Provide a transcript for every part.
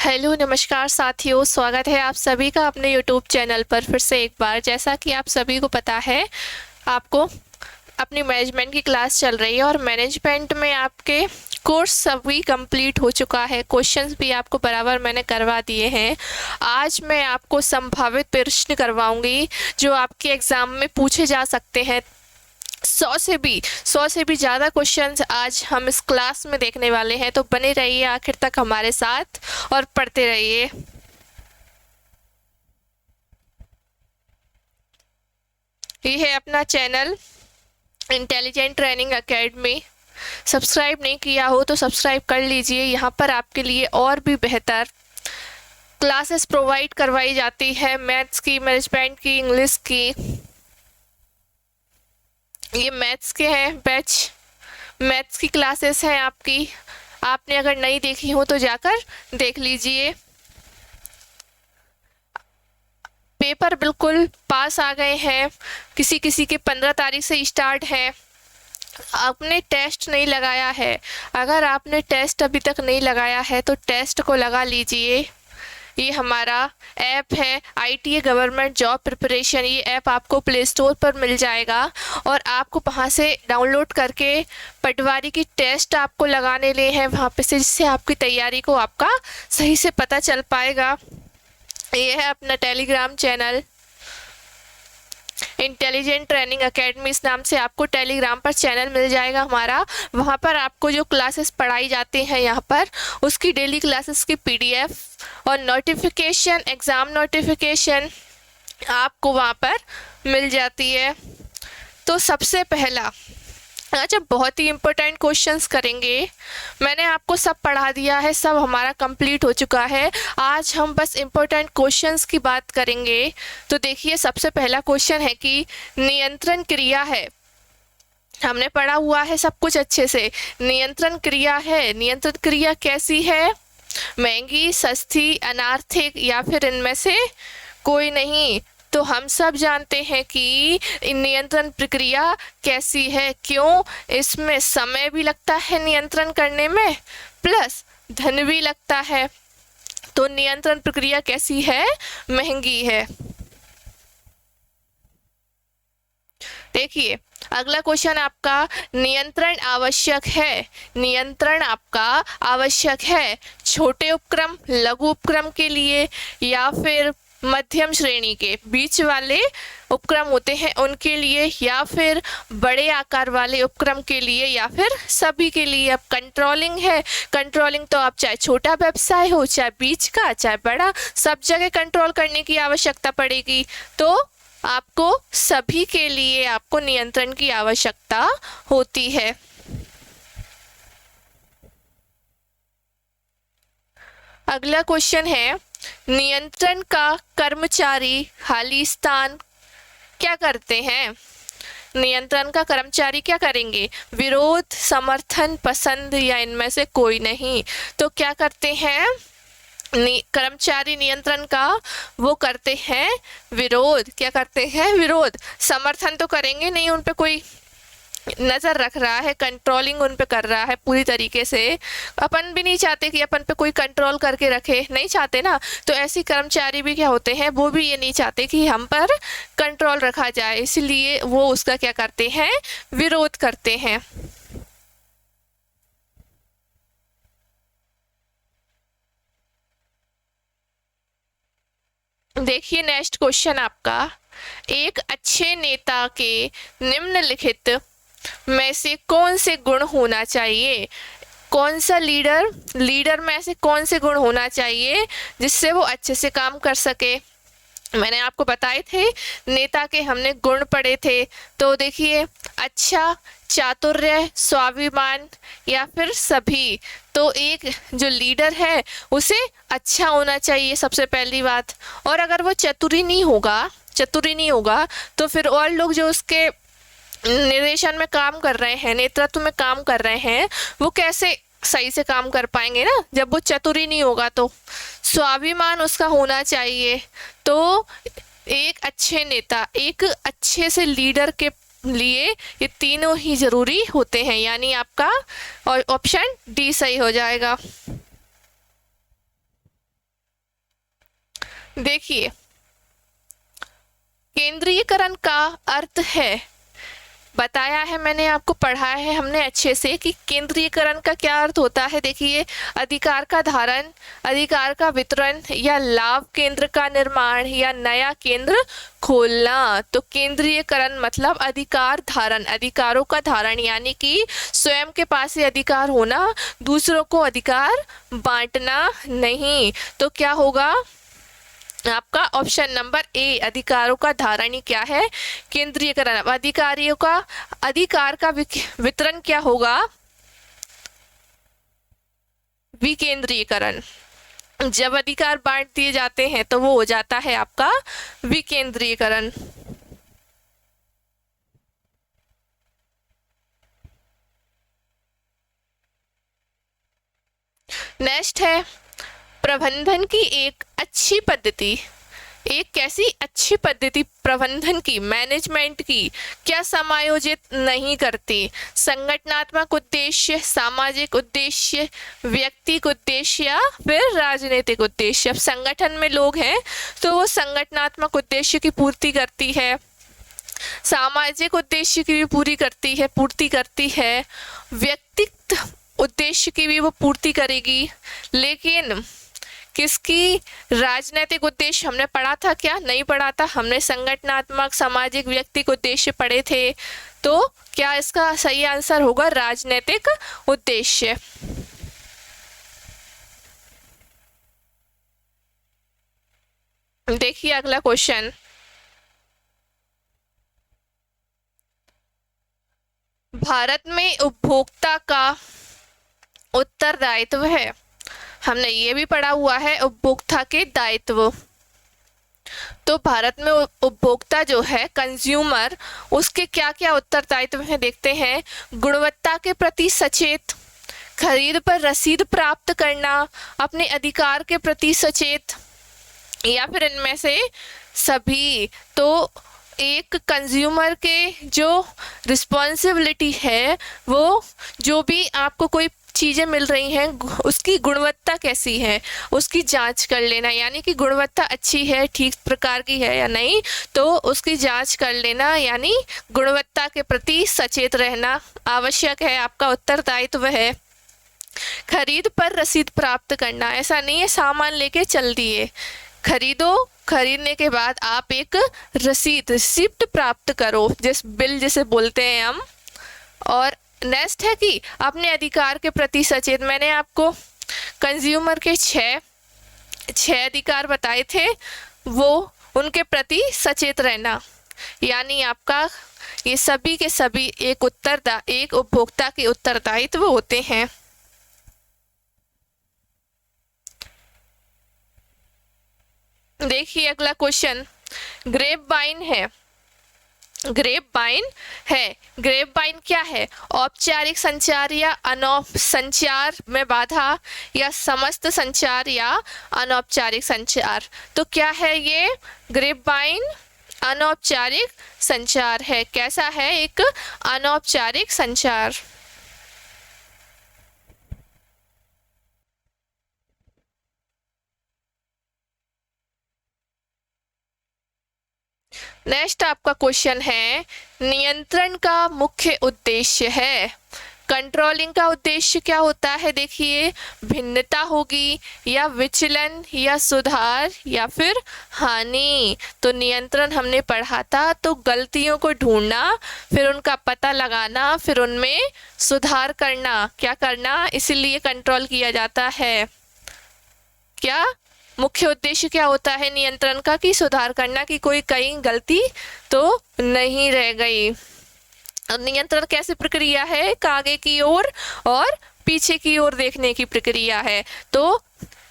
Hello नमस्कार साथियों, स्वागत है आप सभी का अपने यूट्यूब चैनल पर फिर से एक बार। जैसा कि आप सभी को पता है, आपको अपनी मैनेजमेंट की क्लास चल रही है और मैनेजमेंट में आपके कोर्स सभी कंप्लीट हो चुका है। क्वेश्चंस भी आपको बराबर मैंने करवा दिए हैं। आज मैं आपको संभावित प्रश्न करवाऊंगी जो आपके एग्ज़ाम में पूछे जा सकते हैं। 100 से भी ज़्यादा क्वेश्चंस आज हम इस क्लास में देखने वाले हैं, तो बने रहिए आखिर तक हमारे साथ और पढ़ते रहिए। ये है अपना channel intelligent training academy. Subscribe नहीं किया हो तो सब्सक्राइब कर लीजिए। यहाँ पर आपके लिए और भी बेहतर क्लासेस प्रोवाइड करवाई जाती है, मैथ्स की, मैनेजमेंट की, इंग्लिश की। ये मैथ्स के हैं बैच, मैथ्स की क्लासेस हैं आपकी। आपने अगर नहीं देखी हो तो जाकर देख लीजिए। पेपर बिल्कुल पास आ गए हैं, किसी किसी के 15 तारीख से स्टार्ट है। आपने टेस्ट नहीं लगाया है, अगर आपने टेस्ट अभी तक नहीं लगाया है तो टेस्ट को लगा लीजिए। ये हमारा ऐप है ITA गवर्नमेंट जॉब प्रिपरेशन। ये ऐप आपको प्ले स्टोर पर मिल जाएगा और आपको वहाँ से डाउनलोड करके पटवारी की टेस्ट आपको लगाने ले हैं वहाँ पे से, जिससे आपकी तैयारी को आपका सही से पता चल पाएगा। ये है अपना Telegram channel intelligent training academy, इस नाम से आपको टेलीग्राम पर चैनल मिल जाएगा हमारा। वहाँ पर आपको जो क्लासेस पढ़ाई जाती हैं यहाँ पर, उसकी डेली क्लासेस की PDF और नोटिफिकेशन, एग्ज़ाम नोटिफिकेशन आपको वहाँ पर मिल जाती है। तो सबसे पहला आज बहुत ही इम्पोर्टेंट क्वेश्चंस करेंगे। मैंने आपको सब पढ़ा दिया है, सब हमारा कंप्लीट हो चुका है। आज हम बस इम्पोर्टेंट क्वेश्चंस की बात करेंगे। तो देखिए, सबसे पहला क्वेश्चन है कि नियंत्रण क्रिया है। हमने पढ़ा हुआ है सब कुछ अच्छे से। नियंत्रण क्रिया है, नियंत्रण क्रिया कैसी है? महंगी, सस्ती, अनार्थिक या फिर इनमें से कोई नहीं। तो हम सब जानते हैं कि नियंत्रण प्रक्रिया कैसी है। क्यों? इसमें समय भी लगता है नियंत्रण करने में, प्लस धन भी लगता है। तो नियंत्रण प्रक्रिया कैसी है? महंगी है। देखिए, अगला क्वेश्चन आपका, नियंत्रण आवश्यक है। नियंत्रण आपका आवश्यक है छोटे उपक्रम, लघु उपक्रम के लिए या फिर मध्यम श्रेणी के बीच वाले उपक्रम होते हैं उनके लिए, या फिर बड़े आकार वाले उपक्रम के लिए, या फिर सभी के लिए। अब कंट्रोलिंग है, कंट्रोलिंग तो आप चाहे छोटा व्यवसाय हो, चाहे बीच का, चाहे बड़ा, सब जगह कंट्रोल करने की आवश्यकता पड़ेगी। तो आपको सभी के लिए आपको नियंत्रण की आवश्यकता होती है। अगला क्वेश्चन है, नियंत्रण का कर्मचारी खालिस्तान क्या करते हैं? नियंत्रण का कर्मचारी क्या करेंगे? विरोध, समर्थन, पसंद या इनमें से कोई नहीं। तो क्या करते हैं कर्मचारी नियंत्रण का? वो करते हैं विरोध। क्या करते हैं? विरोध। समर्थन तो करेंगे नहीं, उन पे कोई नज़र रख रहा है, कंट्रोलिंग उन पे कर रहा है पूरी तरीके से। अपन भी नहीं चाहते कि अपन पे कोई कंट्रोल करके रखे, नहीं चाहते ना। तो ऐसे कर्मचारी भी क्या होते हैं, वो भी ये नहीं चाहते कि हम पर कंट्रोल रखा जाए, इसलिए वो उसका क्या करते हैं? विरोध करते हैं। देखिए नेक्स्ट क्वेश्चन आपका, एक अच्छे नेता के निम्नलिखित में से कौन से गुण होना चाहिए? कौन सा लीडर में ऐसे कौन से गुण होना चाहिए जिससे वो अच्छे से काम कर सके? मैंने आपको बताए थे, नेता के हमने गुण पढ़े थे। तो देखिए, अच्छा, चातुर्य, स्वाभिमान या फिर सभी। तो एक जो लीडर है उसे अच्छा होना चाहिए सबसे पहली बात। और अगर वो चतुरी नहीं होगा तो फिर और लोग जो उसके निर्देशन में काम कर रहे हैं, नेतृत्व में काम कर रहे हैं, वो कैसे सही से काम कर पाएंगे ना, जब वो चतुरी नहीं होगा। तो स्वाभिमान उसका होना चाहिए। तो एक अच्छे नेता, एक अच्छे से लीडर के लिए ये तीनों ही जरूरी होते हैं, यानी आपका और ऑप्शन डी सही हो जाएगा। देखिए, केंद्रीयकरण का अर्थ है, बताया है मैंने, आपको पढ़ाया है हमने अच्छे से कि केंद्रीयकरण का क्या अर्थ होता है। देखिए, अधिकार का धारण, अधिकार का वितरण या लाभ केंद्र का निर्माण या नया केंद्र खोलना। तो केंद्रीयकरण मतलब अधिकार धारण, अधिकारों का धारण, यानी कि स्वयं के पास ही अधिकार होना, दूसरों को अधिकार बांटना नहीं। तो क्या होगा आपका ऑप्शन नंबर ए, अधिकारों का धारण ही क्या है, केंद्रीयकरण। अधिकारियों का, अधिकार का वितरण क्या होगा, विकेंद्रीयकरण। जब अधिकार बांट दिए जाते हैं तो वो हो जाता है आपका विकेंद्रीयकरण। नेक्स्ट है, प्रबंधन की एक अच्छी पद्धति, एक कैसी अच्छी पद्धति प्रबंधन की, मैनेजमेंट की, क्या समायोजित नहीं करती, संगठनात्मक उद्देश्य, सामाजिक उद्देश्य, व्यक्तिगत उद्देश्य या फिर राजनीतिक उद्देश्य। अब संगठन में लोग हैं तो वो संगठनात्मक उद्देश्य की पूर्ति करती है, सामाजिक उद्देश्य की भी पूर्ति करती है, व्यक्तिगत उद्देश्य की भी वो पूर्ति करेगी, लेकिन किसकी, राजनीतिक उद्देश्य हमने पढ़ा था क्या, नहीं पढ़ा था, हमने संगठनात्मक, सामाजिक, व्यक्तिगत उद्देश्य पढ़े थे। तो क्या इसका सही आंसर होगा राजनीतिक उद्देश्य। देखिए अगला क्वेश्चन, भारत में उपभोक्ता का उत्तरदायित्व है, हमने ये भी पढ़ा हुआ है उपभोक्ता के दायित्व। तो भारत में उपभोक्ता जो है, कंज्यूमर, उसके क्या क्या उत्तरदायित्व हैं देखते हैं। गुणवत्ता के प्रति सचेत, खरीद पर रसीद प्राप्त करना, अपने अधिकार के प्रति सचेत, या फिर इनमें से सभी। तो एक कंज्यूमर के जो रिस्पॉन्सिबिलिटी है, वो जो भी आपको कोई चीज़ें मिल रही हैं उसकी गुणवत्ता कैसी है उसकी जांच कर लेना, यानी कि गुणवत्ता अच्छी है, ठीक प्रकार की है या नहीं, तो उसकी जांच कर लेना, यानी गुणवत्ता के प्रति सचेत रहना आवश्यक है, आपका उत्तरदायित्व है। खरीद पर रसीद प्राप्त करना, ऐसा नहीं है सामान लेके चल दिए, खरीदो, खरीदने के बाद आप एक रिसिप्ट प्राप्त करो, बिल जिसे बोलते हैं हम। और नेक्स्ट है कि अपने अधिकार के प्रति सचेत, मैंने आपको कंज्यूमर के छह अधिकार बताए थे, वो उनके प्रति सचेत रहना, यानी आपका ये सभी के सभी एक उपभोक्ता के उत्तरदायित्व होते हैं। देखिए अगला क्वेश्चन, ग्रेप वाइन है, ग्रेप वाइन क्या है, औपचारिक संचार या अनौपचारिक संचार में बाधा, या समस्त संचार या अनौपचारिक संचार। तो क्या है ये, ग्रेप वाइन अनौपचारिक संचार है। कैसा है, एक अनौपचारिक संचार। नेक्स्ट आपका क्वेश्चन है, नियंत्रण का मुख्य उद्देश्य है, कंट्रोलिंग का उद्देश्य क्या होता है। देखिए, भिन्नता होगी या विचलन या सुधार या फिर हानि। तो नियंत्रण हमने पढ़ा था, तो गलतियों को ढूंढना, फिर उनका पता लगाना, फिर उनमें सुधार करना, क्या करना, इसीलिए कंट्रोल किया जाता है। क्या मुख्य उद्देश्य क्या होता है नियंत्रण का, कि सुधार करना, कि कोई कहीं गलती तो नहीं रह गई। नियंत्रण कैसी प्रक्रिया है, आगे की ओर और पीछे की ओर देखने की प्रक्रिया है। तो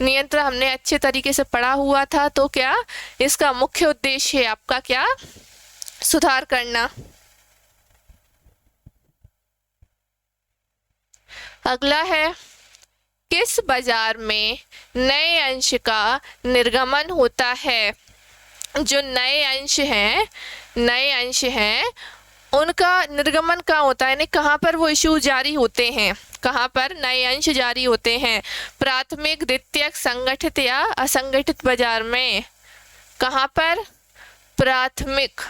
नियंत्रण हमने अच्छे तरीके से पढ़ा हुआ था, तो क्या इसका मुख्य उद्देश्य है आपका क्या, सुधार करना। अगला है, किस बाजार में नए अंश का निर्गमन होता है। जो नए अंश हैं उनका निर्गमन कहाँ होता है, यानी कहाँ पर वो इशू जारी होते हैं, कहाँ पर नए अंश जारी होते हैं। प्राथमिक, द्वितीयक, संगठित या असंगठित बाजार में। कहाँ पर? प्राथमिक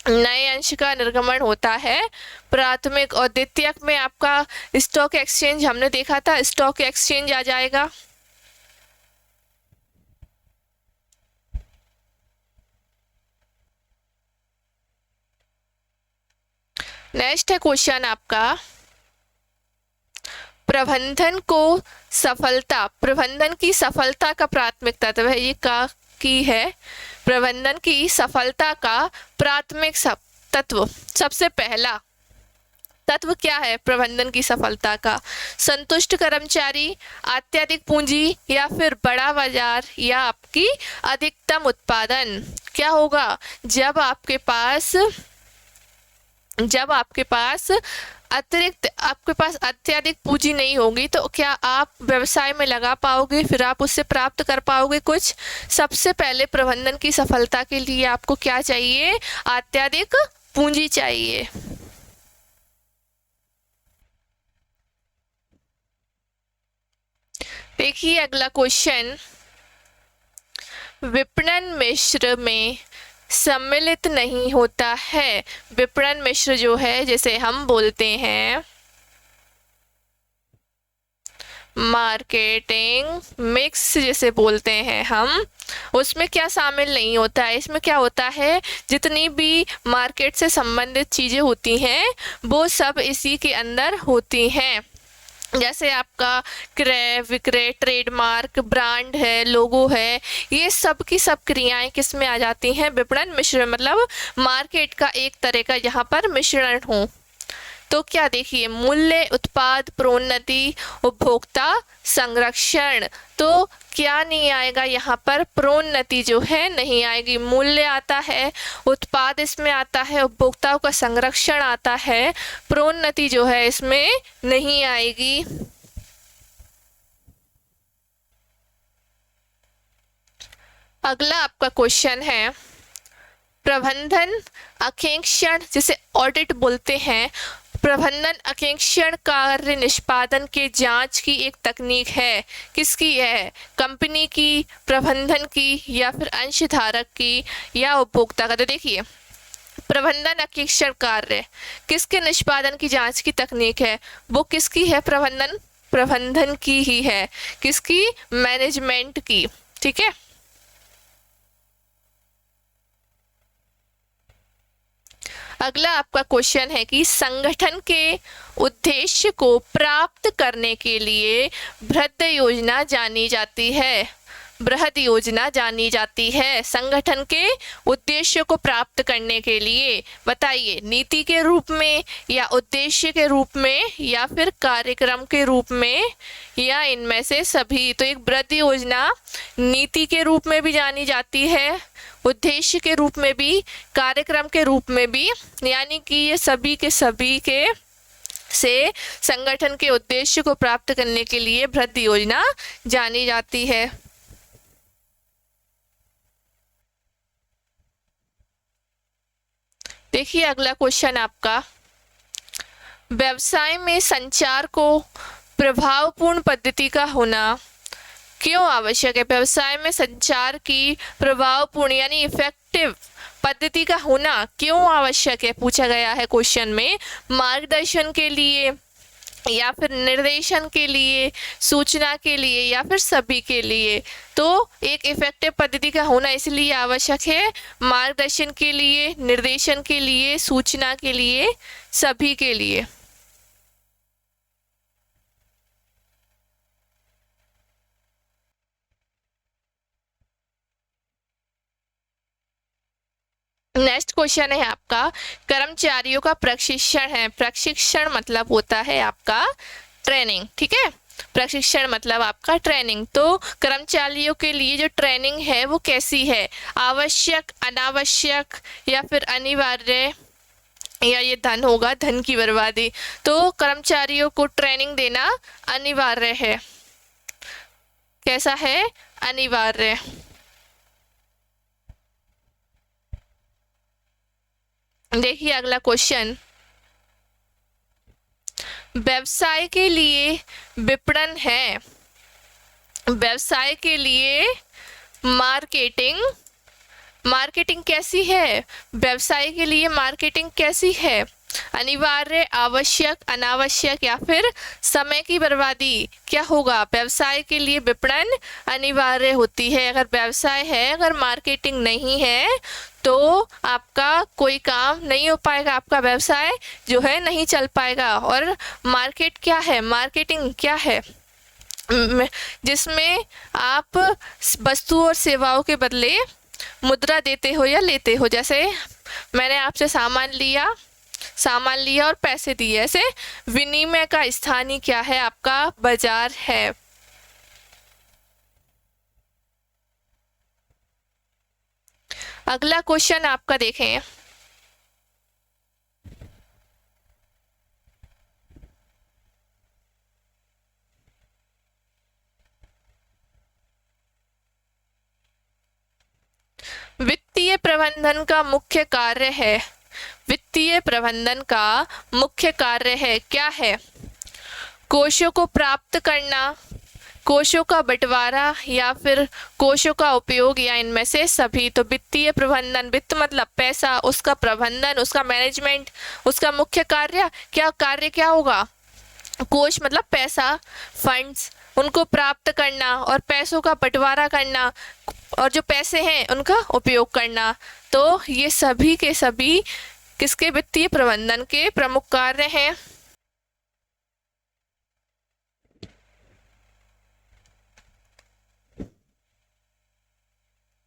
नए अंश का निर्गमन होता है प्राथमिक। और द्वितीयक में आपका स्टॉक एक्सचेंज हमने देखा था, स्टॉक एक्सचेंज आ जाएगा। नेक्स्ट है क्वेश्चन आपका, प्रबंधन की सफलता का प्राथमिक तत्व है, ये का की है। प्रबंधन की सफलता का प्राथमिक तत्व, सबसे पहला तत्व क्या है प्रबंधन की सफलता का? संतुष्ट कर्मचारी, अत्यधिक पूंजी, या फिर बड़ा बाजार, या आपकी अधिकतम उत्पादन। क्या होगा? जब आपके पास अत्यधिक पूंजी नहीं होगी तो क्या आप व्यवसाय में लगा पाओगे, फिर आप उससे प्राप्त कर पाओगे कुछ? सबसे पहले प्रबंधन की सफलता के लिए आपको क्या चाहिए? अत्यधिक पूंजी चाहिए। देखिए अगला क्वेश्चन, विपणन मिश्र में सम्मिलित नहीं होता है। विपणन मिश्र जो है, जैसे हम बोलते हैं मार्केटिंग मिक्स जैसे बोलते हैं हम, उसमें क्या शामिल नहीं होता है। इसमें क्या होता है, जितनी भी मार्केट से संबंधित चीज़ें होती हैं वो सब इसी के अंदर होती हैं। जैसे आपका क्रय विक्रय, ट्रेडमार्क, ब्रांड है, लोगो है, ये सब की सब क्रियाएं किस में आ जाती हैं? विपणन मिश्रण, मतलब मार्केट का एक तरह का यहाँ पर मिश्रण हो। तो क्या देखिए, मूल्य, उत्पाद, प्रोन्नति, उपभोक्ता संरक्षण। तो क्या नहीं आएगा यहाँ पर? प्रोन्नति जो है नहीं आएगी। मूल्य आता है, उत्पाद इसमें आता है, उपभोक्ताओं का संरक्षण आता है, प्रोन्नति जो है इसमें नहीं आएगी। अगला आपका क्वेश्चन है, प्रबंधन अंकेक्षण जिसे ऑडिट बोलते हैं, प्रबंधन अंकेक्षण कार्य निष्पादन के जांच की एक तकनीक है। किसकी है? कंपनी की, प्रबंधन की, या फिर अंशधारक की, या उपभोक्ता का? तो देखिए, प्रबंधन अंकेक्षण कार्य किसके निष्पादन की जांच की तकनीक है? वो किसकी है? प्रबंधन की ही है। किसकी? मैनेजमेंट की। ठीक है। अगला आपका क्वेश्चन है कि संगठन के उद्देश्य को प्राप्त करने के लिए बृहद योजना जानी जाती है। बृहद योजना जानी जाती है संगठन के उद्देश्य को प्राप्त करने के लिए। बताइए, नीति के रूप में, या उद्देश्य के रूप में, या फिर कार्यक्रम के रूप में, या इनमें से सभी। तो एक बृहद योजना नीति के रूप में भी जानी जाती है, उद्देश्य के रूप में भी, कार्यक्रम के रूप में भी, यानी कि ये सभी के से संगठन के उद्देश्य को प्राप्त करने के लिए बृहद योजना जानी जाती है। देखिए अगला क्वेश्चन आपका, व्यवसाय में संचार को प्रभावपूर्ण पद्धति का होना क्यों आवश्यक है? व्यवसाय में संचार की प्रभावपूर्ण यानी इफेक्टिव पद्धति का होना क्यों आवश्यक है, पूछा गया है क्वेश्चन में। मार्गदर्शन के लिए, या फिर निर्देशन के लिए, सूचना के लिए, या फिर सभी के लिए। तो एक इफेक्टिव पद्धति का होना इसलिए आवश्यक है, मार्गदर्शन के लिए, निर्देशन के लिए, सूचना के लिए, सभी के लिए। नेक्स्ट क्वेश्चन है आपका, कर्मचारियों का प्रशिक्षण है। प्रशिक्षण मतलब होता है आपका ट्रेनिंग। ठीक है, प्रशिक्षण मतलब आपका ट्रेनिंग। तो कर्मचारियों के लिए जो ट्रेनिंग है वो कैसी है? आवश्यक, अनावश्यक, या फिर अनिवार्य, या ये धन होगा, धन की बर्बादी। तो कर्मचारियों को ट्रेनिंग देना अनिवार्य है। कैसा है? अनिवार्य। देखिए अगला क्वेश्चन, व्यवसाय के लिए विपणन है। व्यवसाय के लिए मार्केटिंग मार्केटिंग कैसी है, व्यवसाय के लिए मार्केटिंग कैसी है, अनिवार्य, आवश्यक, अनावश्यक या फिर समय की बर्बादी। क्या होगा, व्यवसाय के लिए विपणन अनिवार्य होती है। अगर व्यवसाय है, अगर मार्केटिंग नहीं है तो आपका कोई काम नहीं हो पाएगा, आपका व्यवसाय जो है नहीं चल पाएगा। और मार्केट क्या है, मार्केटिंग क्या है, जिसमें आप वस्तु और सेवाओं के बदले मुद्रा देते हो या लेते हो। जैसे मैंने आपसे सामान लिया और पैसे दिए, ऐसे विनिमय का स्थानीय क्या है, आपका बाजार है। अगला क्वेश्चन आपका देखें, वित्तीय प्रबंधन का मुख्य कार्य है, वित्तीय प्रबंधन का मुख्य कार्य है, क्या है, कोषों को प्राप्त करना, कोषों का बंटवारा या फिर कोषों का उपयोग या इनमें से सभी। तो वित्तीय प्रबंधन, वित्त मतलब पैसा, उसका प्रबंधन, उसका मैनेजमेंट, उसका मुख्य कार्य क्या होगा, कोष मतलब पैसा, फंड्स, उनको प्राप्त करना और पैसों का बंटवारा करना और जो पैसे हैं उनका उपयोग करना। तो ये सभी के सभी किसके, वित्तीय प्रबंधन के प्रमुख कार्य हैं।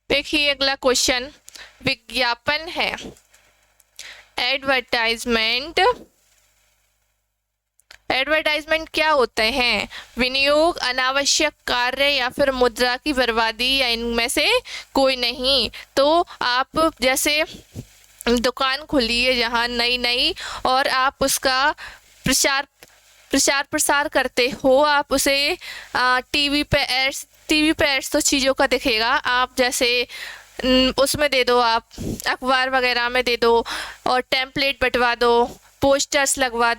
देखिए अगला क्वेश्चन विज्ञापन है, एडवर्टाइजमेंट। एडवर्टाइजमेंट क्या होते हैं, विनियोग, अनावश्यक कार्य या फिर मुद्रा की बर्बादी या इनमें से कोई नहीं। तो आप जैसे दुकान खोली है जहाँ नई और आप उसका प्रचार प्रसार करते हो, आप उसे टीवी पे एड्स तो चीज़ों का दिखेगा, आप जैसे उसमें दे दो, आप अखबार वगैरह में दे दो और टेम्पलेट बंटवा दो, पोस्टर्स लगवा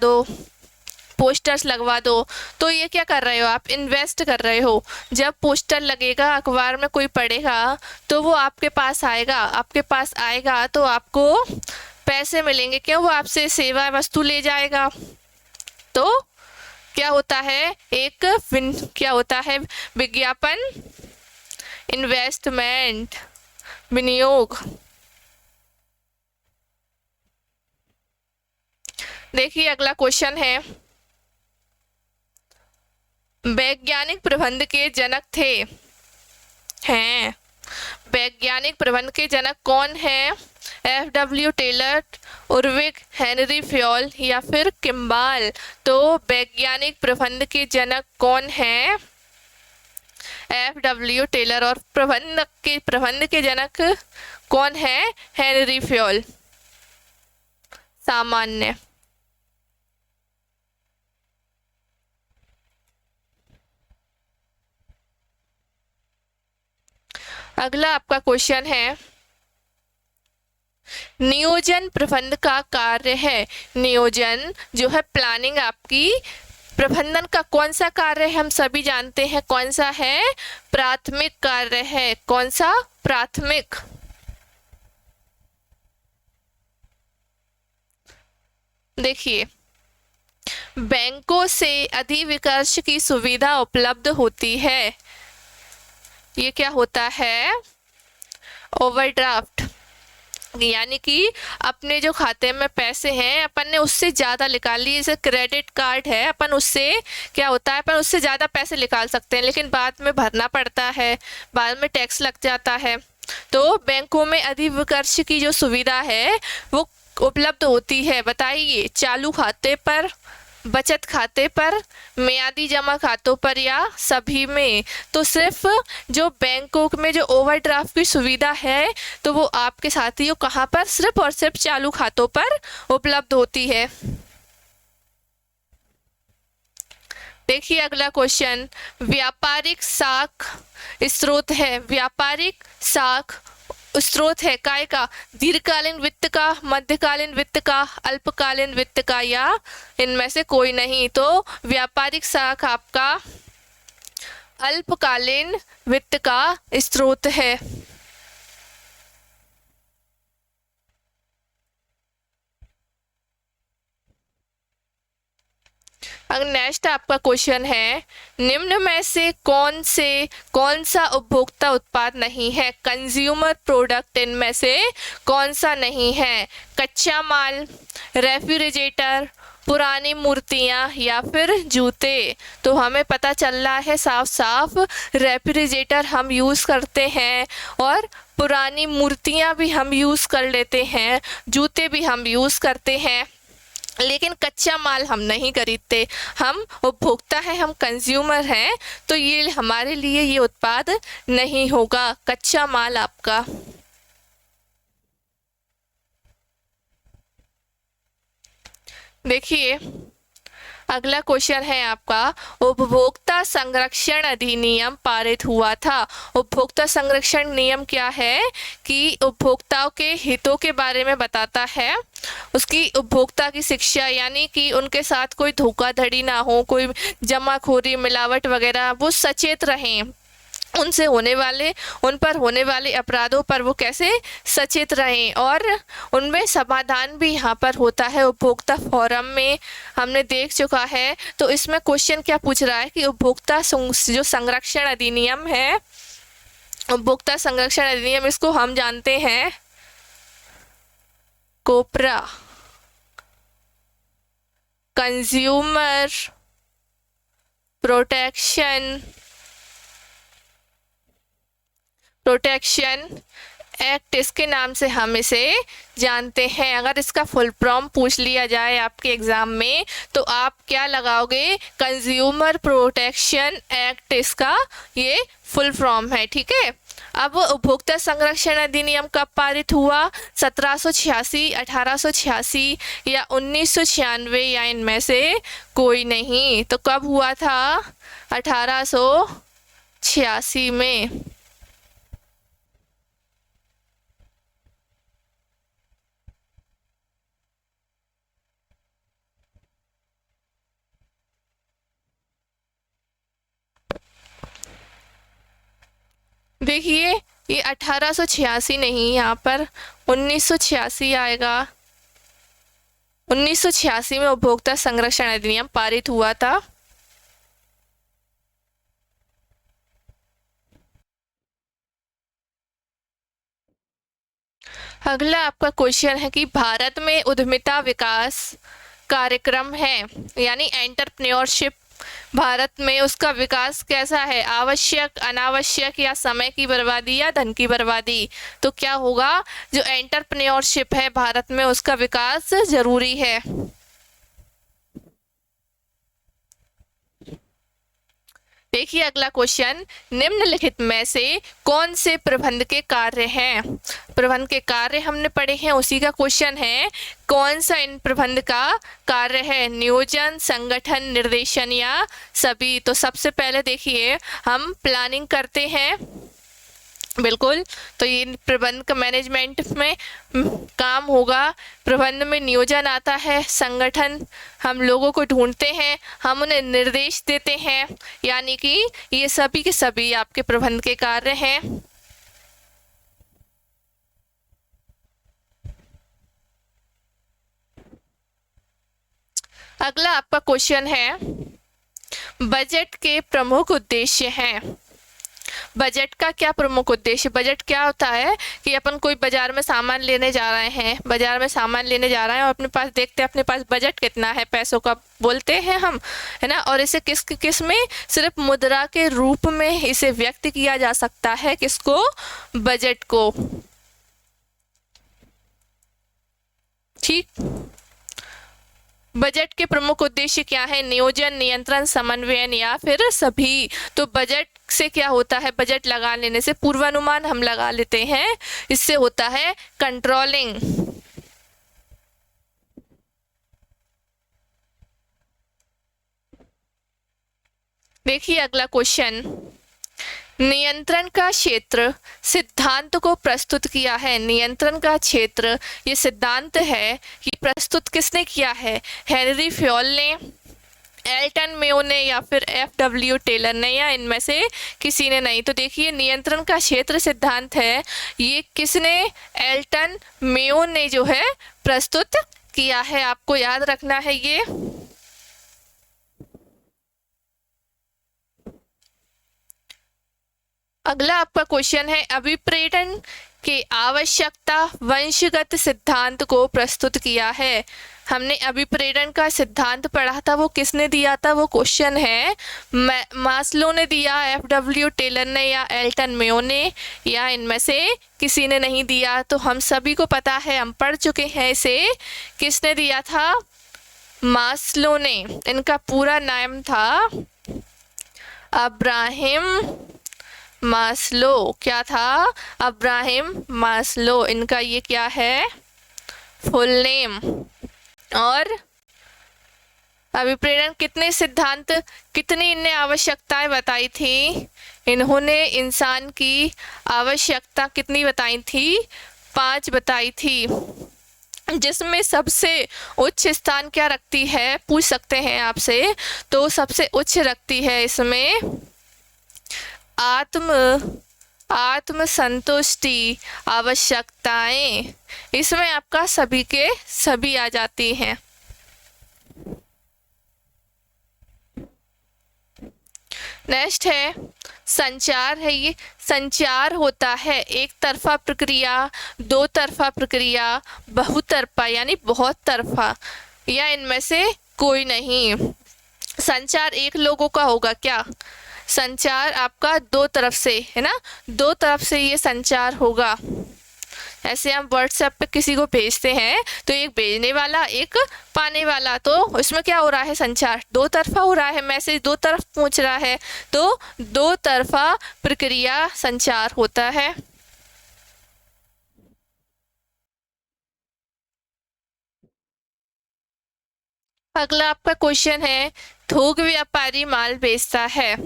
दो। तो ये क्या कर रहे हो, आप इन्वेस्ट कर रहे हो। जब पोस्टर लगेगा, अखबार में कोई पढ़ेगा तो वो आपके पास आएगा तो आपको पैसे मिलेंगे, क्यों, वो आपसे सेवा वस्तु ले जाएगा। तो क्या होता है, क्या होता है, विज्ञापन, इन्वेस्टमेंट, विनियोग। देखिए अगला क्वेश्चन है, वैज्ञानिक प्रबंध के जनक हैं, वैज्ञानिक प्रबंध के जनक कौन है, F.W. टेलर, उर्विक, हेनरी फयोल या फिर किम्बाल। तो वैज्ञानिक प्रबंध के जनक कौन है, F.W. टेलर, और प्रबंध के जनक कौन है, हेनरी फयोल। सामान्य। अगला आपका क्वेश्चन है, नियोजन प्रबंध का कार्य है। नियोजन जो है प्लानिंग, आपकी प्रबंधन का कौन सा कार्य है, हम सभी जानते हैं कौन सा है, प्राथमिक कार्य है। कौन सा, प्राथमिक। देखिए बैंकों से अधिविकर्ष की सुविधा उपलब्ध होती है, ये क्या होता है, ओवरड्राफ्ट, यानी कि अपने जो खाते में पैसे हैं अपन ने उससे ज़्यादा निकाल लिए, जैसे क्रेडिट कार्ड है, अपन उससे क्या होता है, अपन उससे ज़्यादा पैसे निकाल सकते हैं लेकिन बाद में भरना पड़ता है, बाद में टैक्स लग जाता है। तो बैंकों में अधिविकर्ष की जो सुविधा है वो उपलब्ध होती है। बताइए, चालू खाते पर, बचत खाते पर, मियादी जमा खातों पर या सभी में। तो सिर्फ जो बैंकों में जो ओवरड्राफ्ट की सुविधा है तो वो आपके साथियों कहाँ पर, सिर्फ और सिर्फ चालू खातों पर उपलब्ध होती है। देखिए अगला क्वेश्चन, व्यापारिक साख स्रोत है। व्यापारिक साख स्रोत है काय का, दीर्घकालीन वित्त का, मध्यकालीन वित्त का, अल्पकालीन वित्त का या इनमें से कोई नहीं। तो व्यापारिक साख आपका अल्पकालीन वित्त का स्रोत है। अगर नेक्स्ट आपका क्वेश्चन है, निम्न में से कौन सा उपभोक्ता उत्पाद नहीं है, कंज्यूमर प्रोडक्ट इनमें से कौन सा नहीं है, कच्चा माल, रेफ्रिजरेटर, पुरानी मूर्तियाँ या फिर जूते। तो हमें पता चल रहा है साफ साफ रेफ्रिजरेटर हम यूज़ करते हैं और पुरानी मूर्तियाँ भी हम यूज़ कर लेते हैं, जूते भी हम यूज़ करते हैं, लेकिन कच्चा माल हम नहीं खरीदते। हम उपभोक्ता हैं, हम कंज्यूमर हैं, तो ये हमारे लिए ये उत्पाद नहीं होगा कच्चा माल आपका। देखिए अगला क्वेश्चन है आपका, उपभोक्ता संरक्षण अधिनियम पारित हुआ था। उपभोक्ता संरक्षण नियम क्या है कि उपभोक्ताओं के हितों के बारे में बताता है, उसकी उपभोक्ता की शिक्षा, यानी कि उनके साथ कोई धोखाधड़ी ना हो, कोई जमाखोरी मिलावट वगैरह, वो सचेत रहें, उन पर होने वाले अपराधों पर वो कैसे सचेत रहें, और उनमें समाधान भी यहाँ पर होता है उपभोक्ता फोरम में, हमने देख चुका है। तो इसमें क्वेश्चन क्या पूछ रहा है कि उपभोक्ता जो संरक्षण अधिनियम है, उपभोक्ता संरक्षण अधिनियम, इसको हम जानते हैं कोपरा, कंज्यूमर प्रोटेक्शन एक्ट, इसके नाम से हम इसे जानते हैं। अगर इसका फुल फॉर्म पूछ लिया जाए आपके एग्जाम में तो आप क्या लगाओगे, कंज्यूमर प्रोटेक्शन एक्ट, इसका ये फुल फॉर्म है, ठीक है। अब उपभोक्ता संरक्षण अधिनियम कब पारित हुआ, 1786, 1886 या 1996 या इनमें से कोई नहीं। तो कब हुआ था, 1886 में। देखिए ये 1886 नहीं, यहाँ पर 1986 आएगा। 1986 में उपभोक्ता संरक्षण अधिनियम पारित हुआ था। अगला आपका क्वेश्चन है कि भारत में उद्यमिता विकास कार्यक्रम है, यानी एंटरप्रेन्योरशिप, भारत में उसका विकास कैसा है, आवश्यक, अनावश्यक या समय की बर्बादी या धन की बर्बादी। तो क्या होगा, जो एंटरप्रेन्योरशिप है भारत में उसका विकास जरूरी है। देखिए अगला क्वेश्चन, निम्नलिखित में से कौन से प्रबंध के कार्य हैं, प्रबंध के कार्य हमने पढ़े हैं, उसी का क्वेश्चन है, कौन सा इन प्रबंध का कार्य है, नियोजन, संगठन, निर्देशन या सभी। तो सबसे पहले देखिए हम प्लानिंग करते हैं, बिल्कुल, तो ये प्रबंध का मैनेजमेंट में काम होगा। प्रबंध में नियोजन आता है, संगठन, हम लोगों को ढूंढते हैं, हम उन्हें निर्देश देते हैं, यानी कि ये सभी के सभी आपके प्रबंध के कार्य हैं। अगला आपका क्वेश्चन है, बजट के प्रमुख उद्देश्य हैं। बजट का क्या प्रमुख उद्देश्य, बजट क्या होता है कि अपन कोई बाजार में सामान लेने जा रहे हैं, बाजार में सामान लेने जा रहे हैं और अपने पास देखते हैं अपने पास बजट कितना है, पैसों का बोलते हैं हम, है ना, और इसे किस में सिर्फ मुद्रा के रूप में इसे व्यक्त किया जा सकता है, किसको, बजट को, ठीक। बजट के प्रमुख उद्देश्य क्या है, नियोजन, नियंत्रण, समन्वयन या फिर सभी। तो बजट से क्या होता है, बजट लगा लेने से पूर्वानुमान हम लगा लेते हैं, इससे होता है कंट्रोलिंग। देखिए अगला क्वेश्चन, नियंत्रण का क्षेत्र सिद्धांत को प्रस्तुत किया है। नियंत्रण का क्षेत्र ये सिद्धांत है कि प्रस्तुत किसने किया है, हेनरी फ्योल ने, एल्टन मेयो ने या फिर FW टेलर ने, या इनमें से किसी ने नहीं। तो देखिए नियंत्रण का क्षेत्र सिद्धांत है, ये किसने, एल्टन मेयो ने जो है प्रस्तुत किया है, आपको याद रखना है ये। अगला आपका क्वेश्चन है, अभिप्रेरण की आवश्यकता वंशगत सिद्धांत को प्रस्तुत किया है। हमने अभिप्रेरण का सिद्धांत पढ़ा था, वो किसने दिया था? वो क्वेश्चन है मास्लो ने दिया, FW टेलर ने, या एल्टन मेयो ने, या इनमें से किसी ने नहीं दिया। तो हम सभी को पता है, हम पढ़ चुके हैं इसे। किसने दिया था? मास्लो ने। इनका पूरा नाम था अब्राहम मास्लो। क्या था? Abraham Maslow. इनका ये क्या है? Full name. और अभिप्रेरण कितने सिद्धांत, कितनी इनने आवश्यकताएं बताई थी? इन्होंने इंसान की आवश्यकता कितनी बताई थी? 5 बताई थी, जिसमें सबसे उच्च स्थान क्या रखती है? पूछ सकते हैं आपसे। तो सबसे उच्च रखती है इसमें आत्म संतुष्टि आवश्यकताएं। इसमें आपका सभी के सभी आ जाती हैं। नेक्स्ट है संचार है। ये संचार होता है एक तरफा प्रक्रिया, दो तरफा प्रक्रिया, बहुतरफा यानी बहुत तरफा, या इनमें से कोई नहीं। संचार एक लोगों का होगा क्या? संचार आपका दो तरफ से है ना, दो तरफ से ये संचार होगा। ऐसे हम व्हाट्सएप पे किसी को भेजते हैं तो एक भेजने वाला, एक पाने वाला, तो इसमें क्या हो रहा है? संचार दो तरफा हो रहा है, मैसेज दो तरफ पहुंच रहा है, तो दो तरफा प्रक्रिया संचार होता है। अगला आपका क्वेश्चन है, थोक व्यापारी माल बेचता है।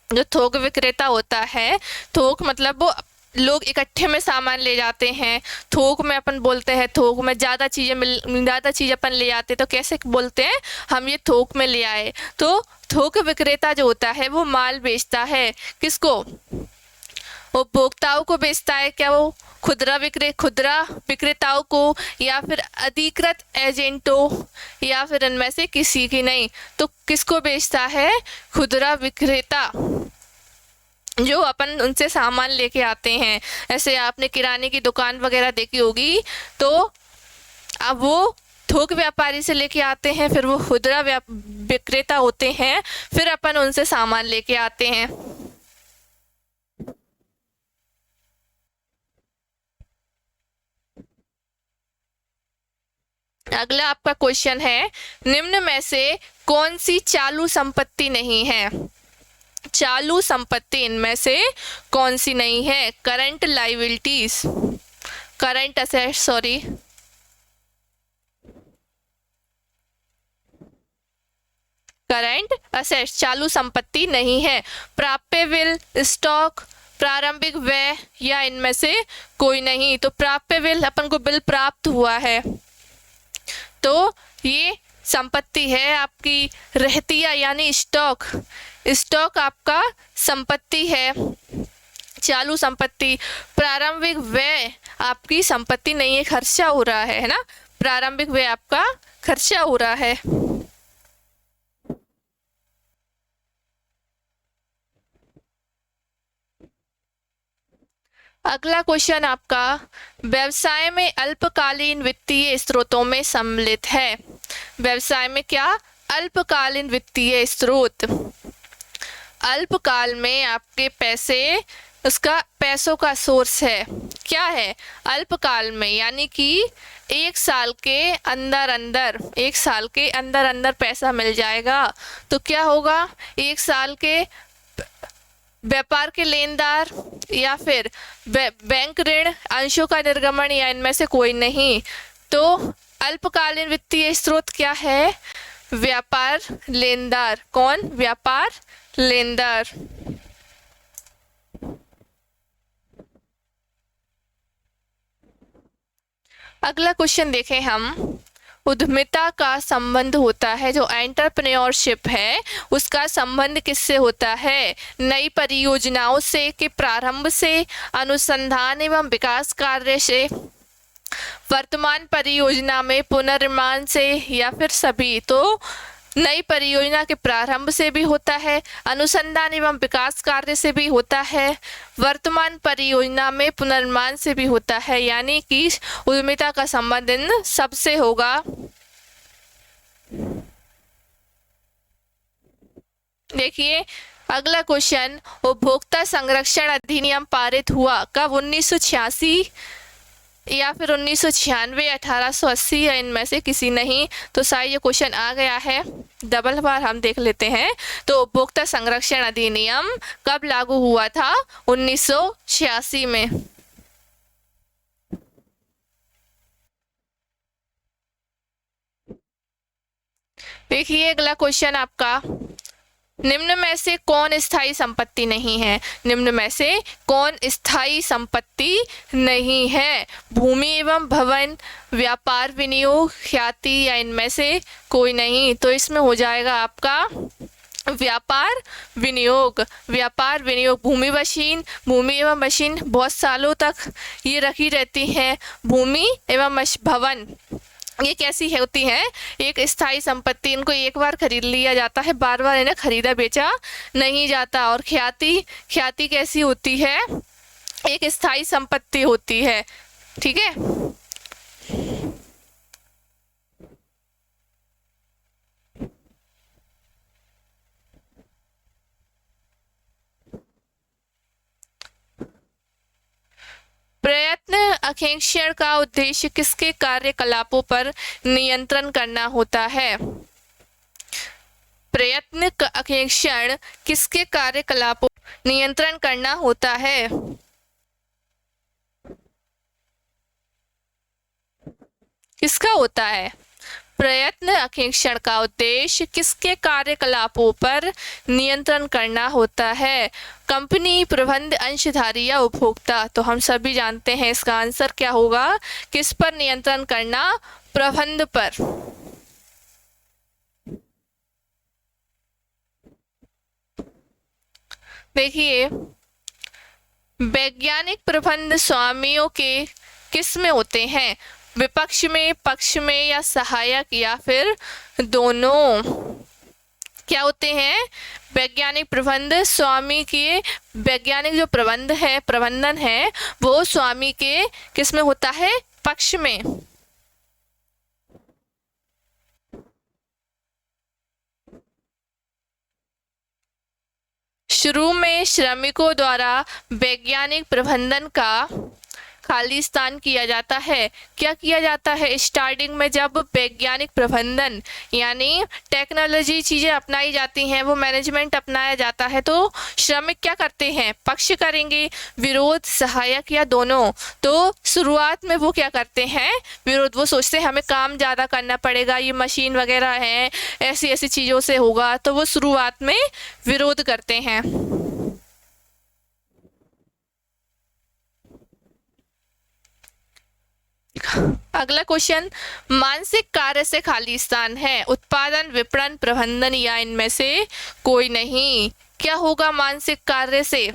जो थोक विक्रेता होता है, थोक मतलब वो लोग इकट्ठे में सामान ले जाते हैं। थोक में अपन बोलते हैं, थोक में ज़्यादा चीज़ अपन ले आते, तो कैसे बोलते हैं? हम ये थोक में ले आए। तो थोक विक्रेता जो होता है वो माल बेचता है। किसको? उपभोक्ताओं को बेचता है। क्या वो खुदरा विक्रेताओं को, या फिर अधिकृत एजेंटों, या फिर इनमें से किसी की नहीं। तो किसको बेचता है? खुदरा विक्रेता, जो अपन उनसे सामान लेके आते हैं। ऐसे आपने किराने की दुकान वगैरह देखी होगी, तो अब वो थोक व्यापारी से लेके आते हैं, फिर वो खुदरा विक्रेता होते हैं, फिर अपन उनसे सामान लेके आते हैं। अगला आपका क्वेश्चन है, निम्न में से कौन सी चालू संपत्ति नहीं है? चालू संपत्ति इनमें से कौन सी नहीं है? Current liabilities, current assets, sorry, current assets चालू संपत्ति नहीं है। प्राप्य विल, स्टॉक, प्रारंभिक व्यय, या इनमें से कोई नहीं। तो प्राप्य विल, अपन को बिल प्राप्त हुआ है, तो ये संपत्ति है आपकी। रहतिया यानी स्टॉक, स्टॉक आपका संपत्ति है, चालू संपत्ति। प्रारंभिक व्यय आपकी संपत्ति नहीं है, खर्चा हो रहा है ना। प्रारंभिक व्यय आपका खर्चा हो रहा है। अगला क्वेश्चन आपका, व्यवसाय में अल्पकालीन वित्तीय स्रोतों में सम्मिलित है। व्यवसाय में क्या? अल्पकालीन वित्तीय स्रोत। अल्पकाल में आपके पैसे, उसका पैसों का सोर्स है। क्या है? अल्पकाल में यानी कि एक साल के अंदर अंदर पैसा मिल जाएगा। तो क्या होगा? एक साल के व्यापार के लेनदार, या फिर बैंक ऋण, अंशों का निर्गमन, या इनमें से कोई नहीं। तो अल्पकालीन वित्तीय स्रोत क्या है? व्यापार लेनदार। कौन? व्यापार लेनदार। अगला क्वेश्चन देखें हम, उद्यमिता का संबंध होता है, जो एंटरप्रेन्योरशिप है उसका संबंध किससे होता है? नई परियोजनाओं से, के प्रारंभ से, अनुसंधान एवं विकास कार्य से, वर्तमान परियोजना में पुनर्निर्माण से, या फिर सभी। तो नई परियोजना के प्रारंभ से भी होता है, अनुसंधान एवं विकास कार्य से भी होता है, वर्तमान परियोजना में पुनर्निर्माण से भी होता है, यानी कि उद्यमिता का संबंध इन सबसे होगा। देखिए अगला क्वेश्चन, उपभोक्ता संरक्षण अधिनियम पारित हुआ कब? 1986 या फिर 1996, 1880 या इनमें से किसी नहीं। तो शायद ये क्वेश्चन आ गया है, डबल बार हम देख लेते हैं। तो उपभोक्ता संरक्षण अधिनियम कब लागू हुआ था? 1986 में। देखिए अगला क्वेश्चन आपका, निम्न में से कौन स्थायी संपत्ति नहीं है? निम्न में से कौन स्थायी संपत्ति नहीं है? भूमि एवं भवन, व्यापार विनियोग, ख्याति या इनमें से कोई नहीं। तो इसमें हो जाएगा आपका व्यापार विनियोग। व्यापार विनियोग, भूमि एवं मशीन बहुत सालों तक ये रखी रहती हैं। भूमि एवं भवन ये कैसी होती हैं? एक स्थायी संपत्ति, इनको एक बार खरीद लिया जाता है, बार बार इन्हें खरीदा बेचा नहीं जाता। और ख्याति कैसी होती है? एक स्थायी संपत्ति होती है। ठीक है, प्रयत्न अंकेक्षण का उद्देश्य किसके कार्यकलापों पर नियंत्रण करना होता है? प्रयत्न अंकेक्षण किसके कार्यकलापों पर नियंत्रण करना होता है? किसका होता है? प्रयत्न अंकेक्षण का उद्देश्य किसके कार्यकलापों पर नियंत्रण करना होता है? कंपनी, प्रबंध, अंशधारी या उपभोक्ता? तो हम सभी जानते हैं इसका आंसर क्या होगा। किस पर नियंत्रण करना? प्रबंध पर। देखिए वैज्ञानिक प्रबंध स्वामियों के किस में होते हैं? विपक्ष में, पक्ष में या सहायक या फिर दोनों? क्या होते हैं? वैज्ञानिक प्रबंध स्वामी के, वैज्ञानिक जो प्रबंधन है वो स्वामी के किस में होता है? पक्ष में। शुरू में श्रमिकों द्वारा वैज्ञानिक प्रबंधन का खालिस्तान किया जाता है। क्या किया जाता है? स्टार्टिंग में जब वैज्ञानिक प्रबंधन यानी टेक्नोलॉजी चीज़ें अपनाई जाती हैं, वो मैनेजमेंट अपनाया जाता है, तो श्रमिक क्या करते हैं? पक्ष करेंगे, विरोध, सहायक या दोनों? तो शुरुआत में वो क्या करते हैं? विरोध। वो सोचते हैं हमें काम ज़्यादा करना पड़ेगा, ये मशीन वगैरह है, ऐसी ऐसी चीज़ों से होगा, तो वो शुरुआत में विरोध करते हैं। अगला क्वेश्चन, मानसिक कार्य से खालिस्तान है? उत्पादन, विपणन, प्रबंधन या इनमें से कोई नहीं? क्या होगा मानसिक कार्य से?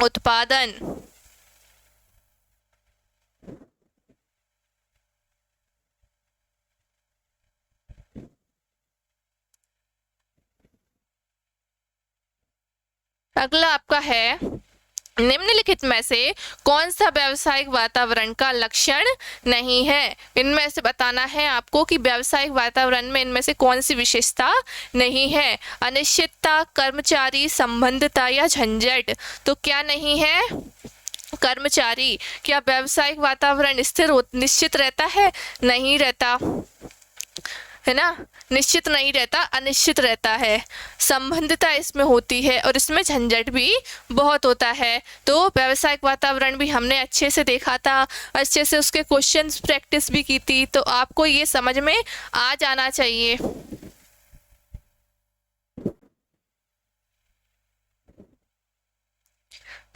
उत्पादन। अगला आपका है, निम्नलिखित में से कौन सा व्यावसायिक वातावरण का लक्षण नहीं है? इनमें से बताना है आपको कि व्यावसायिक वातावरण में इनमें से कौन सी विशेषता नहीं है। अनिश्चितता, कर्मचारी संबंधता या झंझट? तो क्या नहीं है? कर्मचारी। क्या व्यावसायिक वातावरण निश्चित रहता है? नहीं रहता, है ना, निश्चित नहीं रहता, अनिश्चित रहता है। संबंधिता इसमें होती है और इसमें झंझट भी बहुत होता है। तो व्यावसायिक वातावरण भी हमने अच्छे से देखा था, अच्छे से उसके क्वेश्चंस प्रैक्टिस भी की थी, तो आपको ये समझ में आ जाना चाहिए।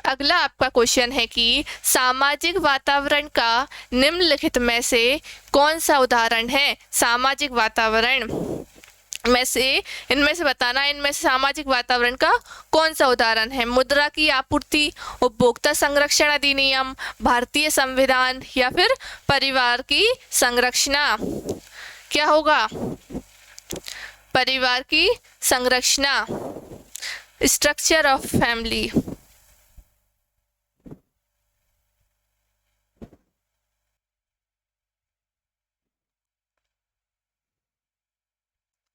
अगला आपका क्वेश्चन है कि सामाजिक वातावरण का निम्नलिखित में से कौन सा उदाहरण है? सामाजिक वातावरण में से इनमें से बताना, इनमें से सामाजिक वातावरण का कौन सा उदाहरण है? मुद्रा की आपूर्ति, उपभोक्ता संरक्षण अधिनियम, भारतीय संविधान या फिर परिवार की संरचना? क्या होगा? परिवार की संरचना, स्ट्रक्चर ऑफ फैमिली।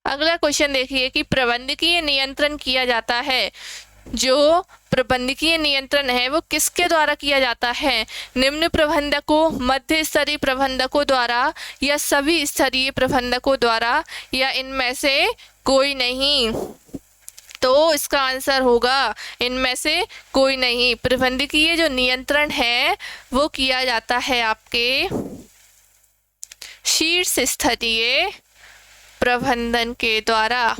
अगला क्वेश्चन देखिए कि प्रबंधकीय नियंत्रण किया जाता है। जो प्रबंधकीय नियंत्रण है वो किसके द्वारा किया जाता है? निम्न प्रबंधकों, मध्य स्तरीय प्रबंधकों द्वारा, या सभी स्तरीय प्रबंधकों द्वारा, या इनमें से कोई नहीं। तो इसका आंसर होगा इनमें से कोई नहीं। प्रबंधकीय जो नियंत्रण है वो किया जाता है आपके शीर्ष स्तरीय प्रबंधन के द्वारा।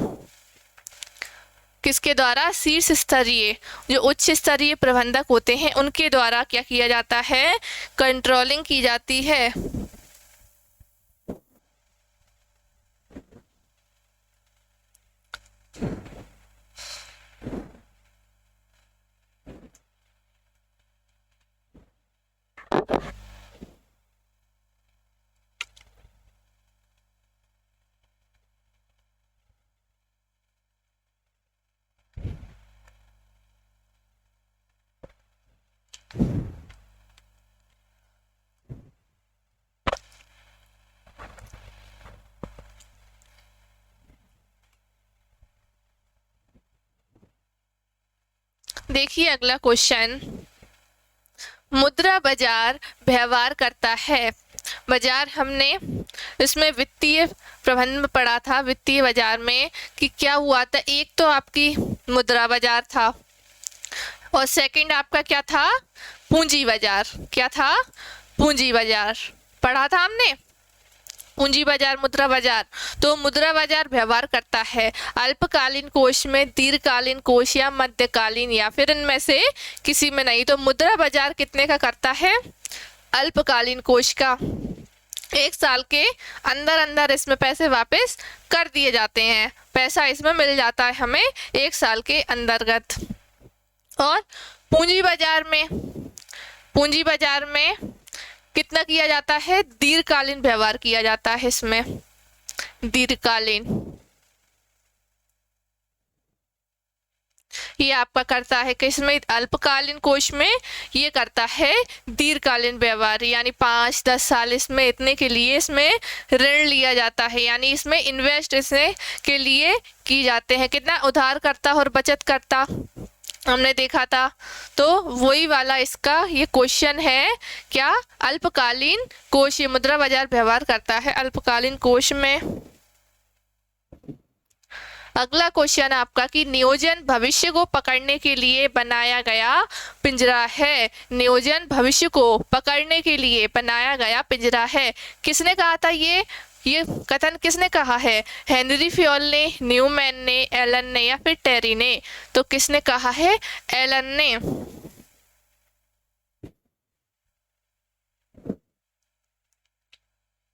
किसके द्वारा? शीर्ष स्तरीय, जो उच्च स्तरीय प्रबंधक होते हैं उनके द्वारा क्या किया जाता है? कंट्रोलिंग की जाती है। देखिए अगला क्वेश्चन, मुद्रा बाजार व्यवहार करता है। बाजार हमने इसमें वित्तीय प्रबंधन में पढ़ा था, वित्तीय बाजार में कि क्या हुआ था। एक तो आपकी मुद्रा बाजार था और सेकंड आपका क्या था? पूंजी बाजार। क्या था? पूंजी बाजार पढ़ा था हमने, पूंजी बाजार, मुद्रा बाजार। तो मुद्रा बाजार व्यवहार करता है अल्पकालीन कोष में, दीर्घकालीन कोष या मध्यकालीन, या फिर इनमें से किसी में नहीं। तो मुद्रा बाजार कितने का करता है? अल्पकालीन कोष का। एक साल के अंदर अंदर इसमें पैसे वापस कर दिए जाते हैं, पैसा इसमें मिल जाता है हमें एक साल के अंतर्गत। और पूंजी बाजार में, पूंजी बाजार में कितना किया जाता है? दीर्घकालीन व्यवहार किया जाता है इसमें, दीर्घकालीन। ये आपका करता है कि इसमें अल्पकालीन कोष में ये करता है दीर्घकालीन व्यवहार, यानी 5-10 साल इसमें इतने के लिए इसमें ऋण लिया जाता है, यानी इसमें इन्वेस्ट इसमें के लिए की जाते हैं। कितना? उधारकर्ता और बचतकर्ता हमने देखा था। तो वही वाला इसका ये क्वेश्चन है, क्या? अल्पकालीन कोष, ये मुद्रा बाजार व्यवहार करता है अल्पकालीन कोष में। अगला क्वेश्चन आपका कि नियोजन भविष्य को पकड़ने के लिए बनाया गया पिंजरा है। नियोजन भविष्य को पकड़ने के लिए बनाया गया पिंजरा है। किसने कहा था ये कथन किसने कहा है? हेनरी फ्योल ने, न्यूमैन ने, एलन ने, या फिर टेरी ने? तो किसने कहा है? एलन ने।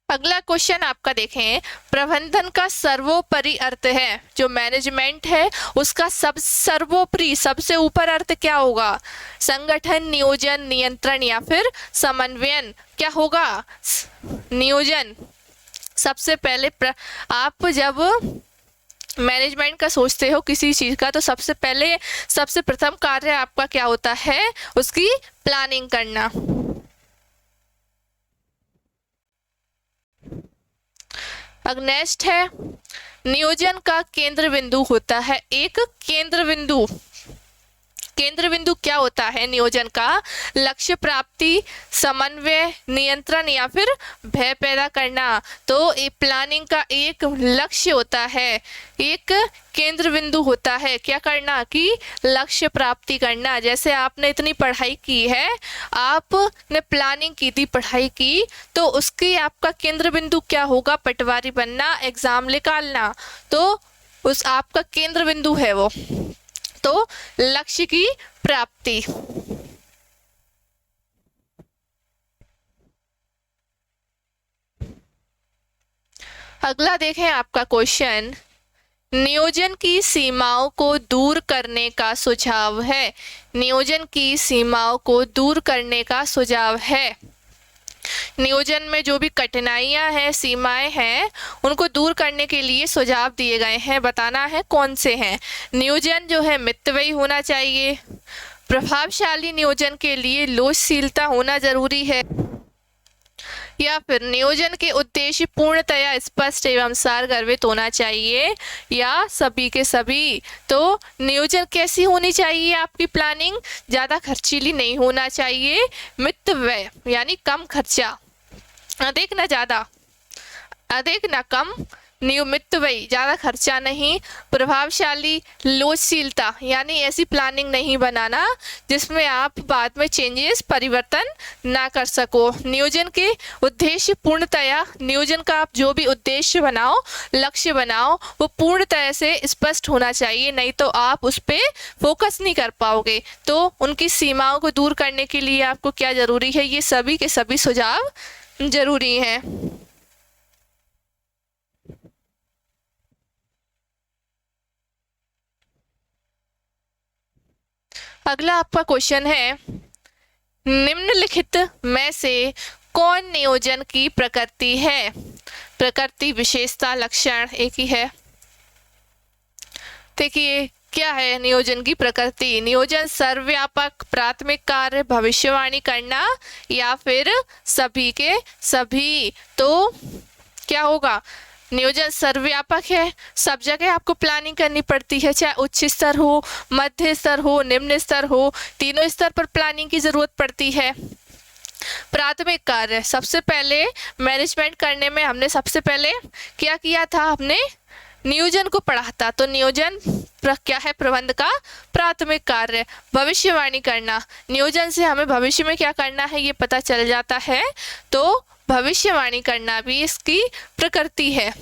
अगला क्वेश्चन आपका देखें, प्रबंधन का सर्वोपरि अर्थ है, जो मैनेजमेंट है उसका सर्वोपरि, सबसे ऊपर अर्थ क्या होगा? संगठन, नियोजन, नियंत्रण, या फिर समन्वयन। क्या होगा? नियोजन। सबसे पहले आप जब मैनेजमेंट का सोचते हो किसी चीज का, तो सबसे पहले सबसे प्रथम कार्य आपका क्या होता है? उसकी प्लानिंग करना। अब नेक्स्ट है, नियोजन का केंद्र बिंदु होता है एक केंद्र बिंदु। केंद्र बिंदु क्या होता है नियोजन का? लक्ष्य प्राप्ति, समन्वय, नियंत्रण, या फिर भय पैदा करना। तो ये प्लानिंग का एक लक्ष्य होता है, एक केंद्र बिंदु होता है। क्या करना? कि लक्ष्य प्राप्ति करना। जैसे आपने इतनी पढ़ाई की है, आपने प्लानिंग की थी, पढ़ाई की, तो उसकी आपका केंद्र बिंदु क्या होगा? पटवारी बनना, एग्जाम निकालना। तो उस आपका केंद्र बिंदु है वो, तो लक्ष्य की प्राप्ति। अगला देखें आपका क्वेश्चन, नियोजन की सीमाओं को दूर करने का सुझाव है। नियोजन की सीमाओं को दूर करने का सुझाव है। नियोजन में जो भी कठिनाइयां हैं, सीमाएं हैं, उनको दूर करने के लिए सुझाव दिए गए हैं। बताना है कौन से हैं। नियोजन जो है मितव्ययी होना चाहिए। प्रभावशाली नियोजन के लिए लोचशीलता होना जरूरी है। या फिर नियोजन के उद्देश्य पूर्णतया स्पष्ट एवं सारगर्भित होना चाहिए। या सभी के सभी। तो नियोजन कैसी होनी चाहिए आपकी प्लानिंग? ज़्यादा खर्चीली नहीं होना चाहिए। मितव्यय यानी कम खर्चा, अधिक ना ज़्यादा, अधिक ना कम, नियमित वही, ज़्यादा खर्चा नहीं। प्रभावशाली, लोचशीलता यानी ऐसी प्लानिंग नहीं बनाना जिसमें आप बाद में चेंजेस, परिवर्तन ना कर सको। नियोजन के उद्देश्य पूर्णतया, नियोजन का आप जो भी उद्देश्य बनाओ, लक्ष्य बनाओ, वो पूर्णतया से स्पष्ट होना चाहिए, नहीं तो आप उस पर फोकस नहीं कर पाओगे। तो उनकी सीमाओं को दूर करने के लिए आपको क्या ज़रूरी है? ये सभी के सभी सुझाव जरूरी हैं। अगला आपका क्वेश्चन है, निम्नलिखित में से कौन नियोजन की प्रकृति है? प्रकृति, विशेषता, लक्षण एक ही है। देखिए क्या है नियोजन की प्रकृति। नियोजन सर्वव्यापक, प्राथमिक कार्य, भविष्यवाणी करना, या फिर सभी के सभी। तो क्या होगा? नियोजन सर्वव्यापक है, सब जगह आपको प्लानिंग करनी पड़ती है, चाहे उच्च स्तर हो, मध्य स्तर हो, निम्न स्तर हो, तीनों स्तर पर प्लानिंग की जरूरत पड़ती है। प्राथमिक कार्य, सबसे पहले मैनेजमेंट करने में हमने सबसे पहले क्या किया था? हमने नियोजन को पढ़ा था। तो नियोजन क्या है? प्रबंध का प्राथमिक कार्य। भविष्यवाणी करना, नियोजन से हमें भविष्य में क्या करना है ये पता चल जाता है, तो भविष्यवाणी करना भी इसकी प्रकृति है,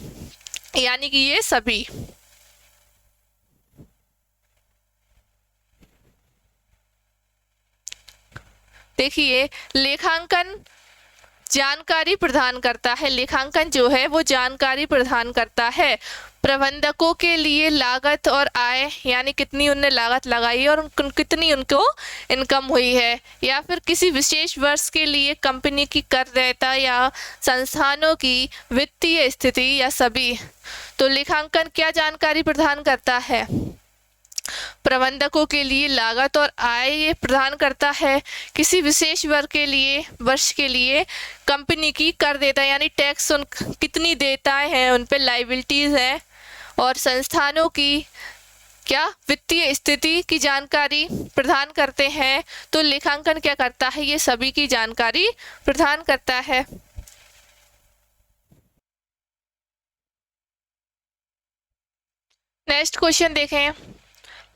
यानी कि ये सभी। देखिए लेखांकन जानकारी प्रदान करता है। लेखांकन जो है वो जानकारी प्रदान करता है प्रबंधकों के लिए लागत और आय, यानी कितनी उनने लागत लगाई और कितनी उनको इनकम हुई है, या फिर किसी विशेष वर्ष के लिए कंपनी की कर देयता या संस्थानों की वित्तीय स्थिति, या सभी। तो लेखांकन क्या जानकारी प्रदान करता है? प्रबंधकों के लिए लागत और आय ये प्रदान करता है। किसी विशेष वर्ष के लिए कंपनी की कर देता है, यानी टैक्स उन कितनी देताएं हैं, उन पे लाइबिलिटीज है, और संस्थानों की क्या वित्तीय स्थिति की जानकारी प्रदान करते हैं। तो लेखांकन क्या करता है? ये सभी की जानकारी प्रदान करता है। नेक्स्ट क्वेश्चन देखें,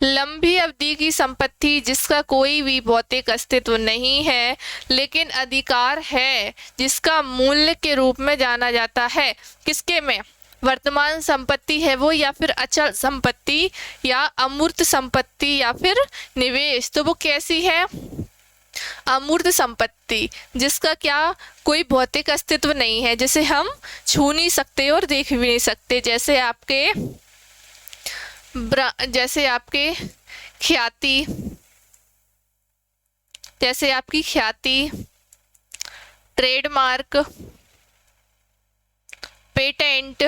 लंबी अवधि की संपत्ति जिसका कोई भी भौतिक अस्तित्व नहीं है लेकिन अधिकार है, जिसका मूल्य के रूप में जाना जाता है, किसके में? वर्तमान संपत्ति है वो, या फिर अचल संपत्ति, या अमूर्त संपत्ति, या फिर निवेश। तो वो कैसी है? अमूर्त संपत्ति, जिसका क्या कोई भौतिक अस्तित्व नहीं है, जिसे हम छू नहीं सकते और देख भी नहीं सकते। जैसे आपके ख्याति, जैसे आपकी ख्याति, ट्रेडमार्क, पेटेंट,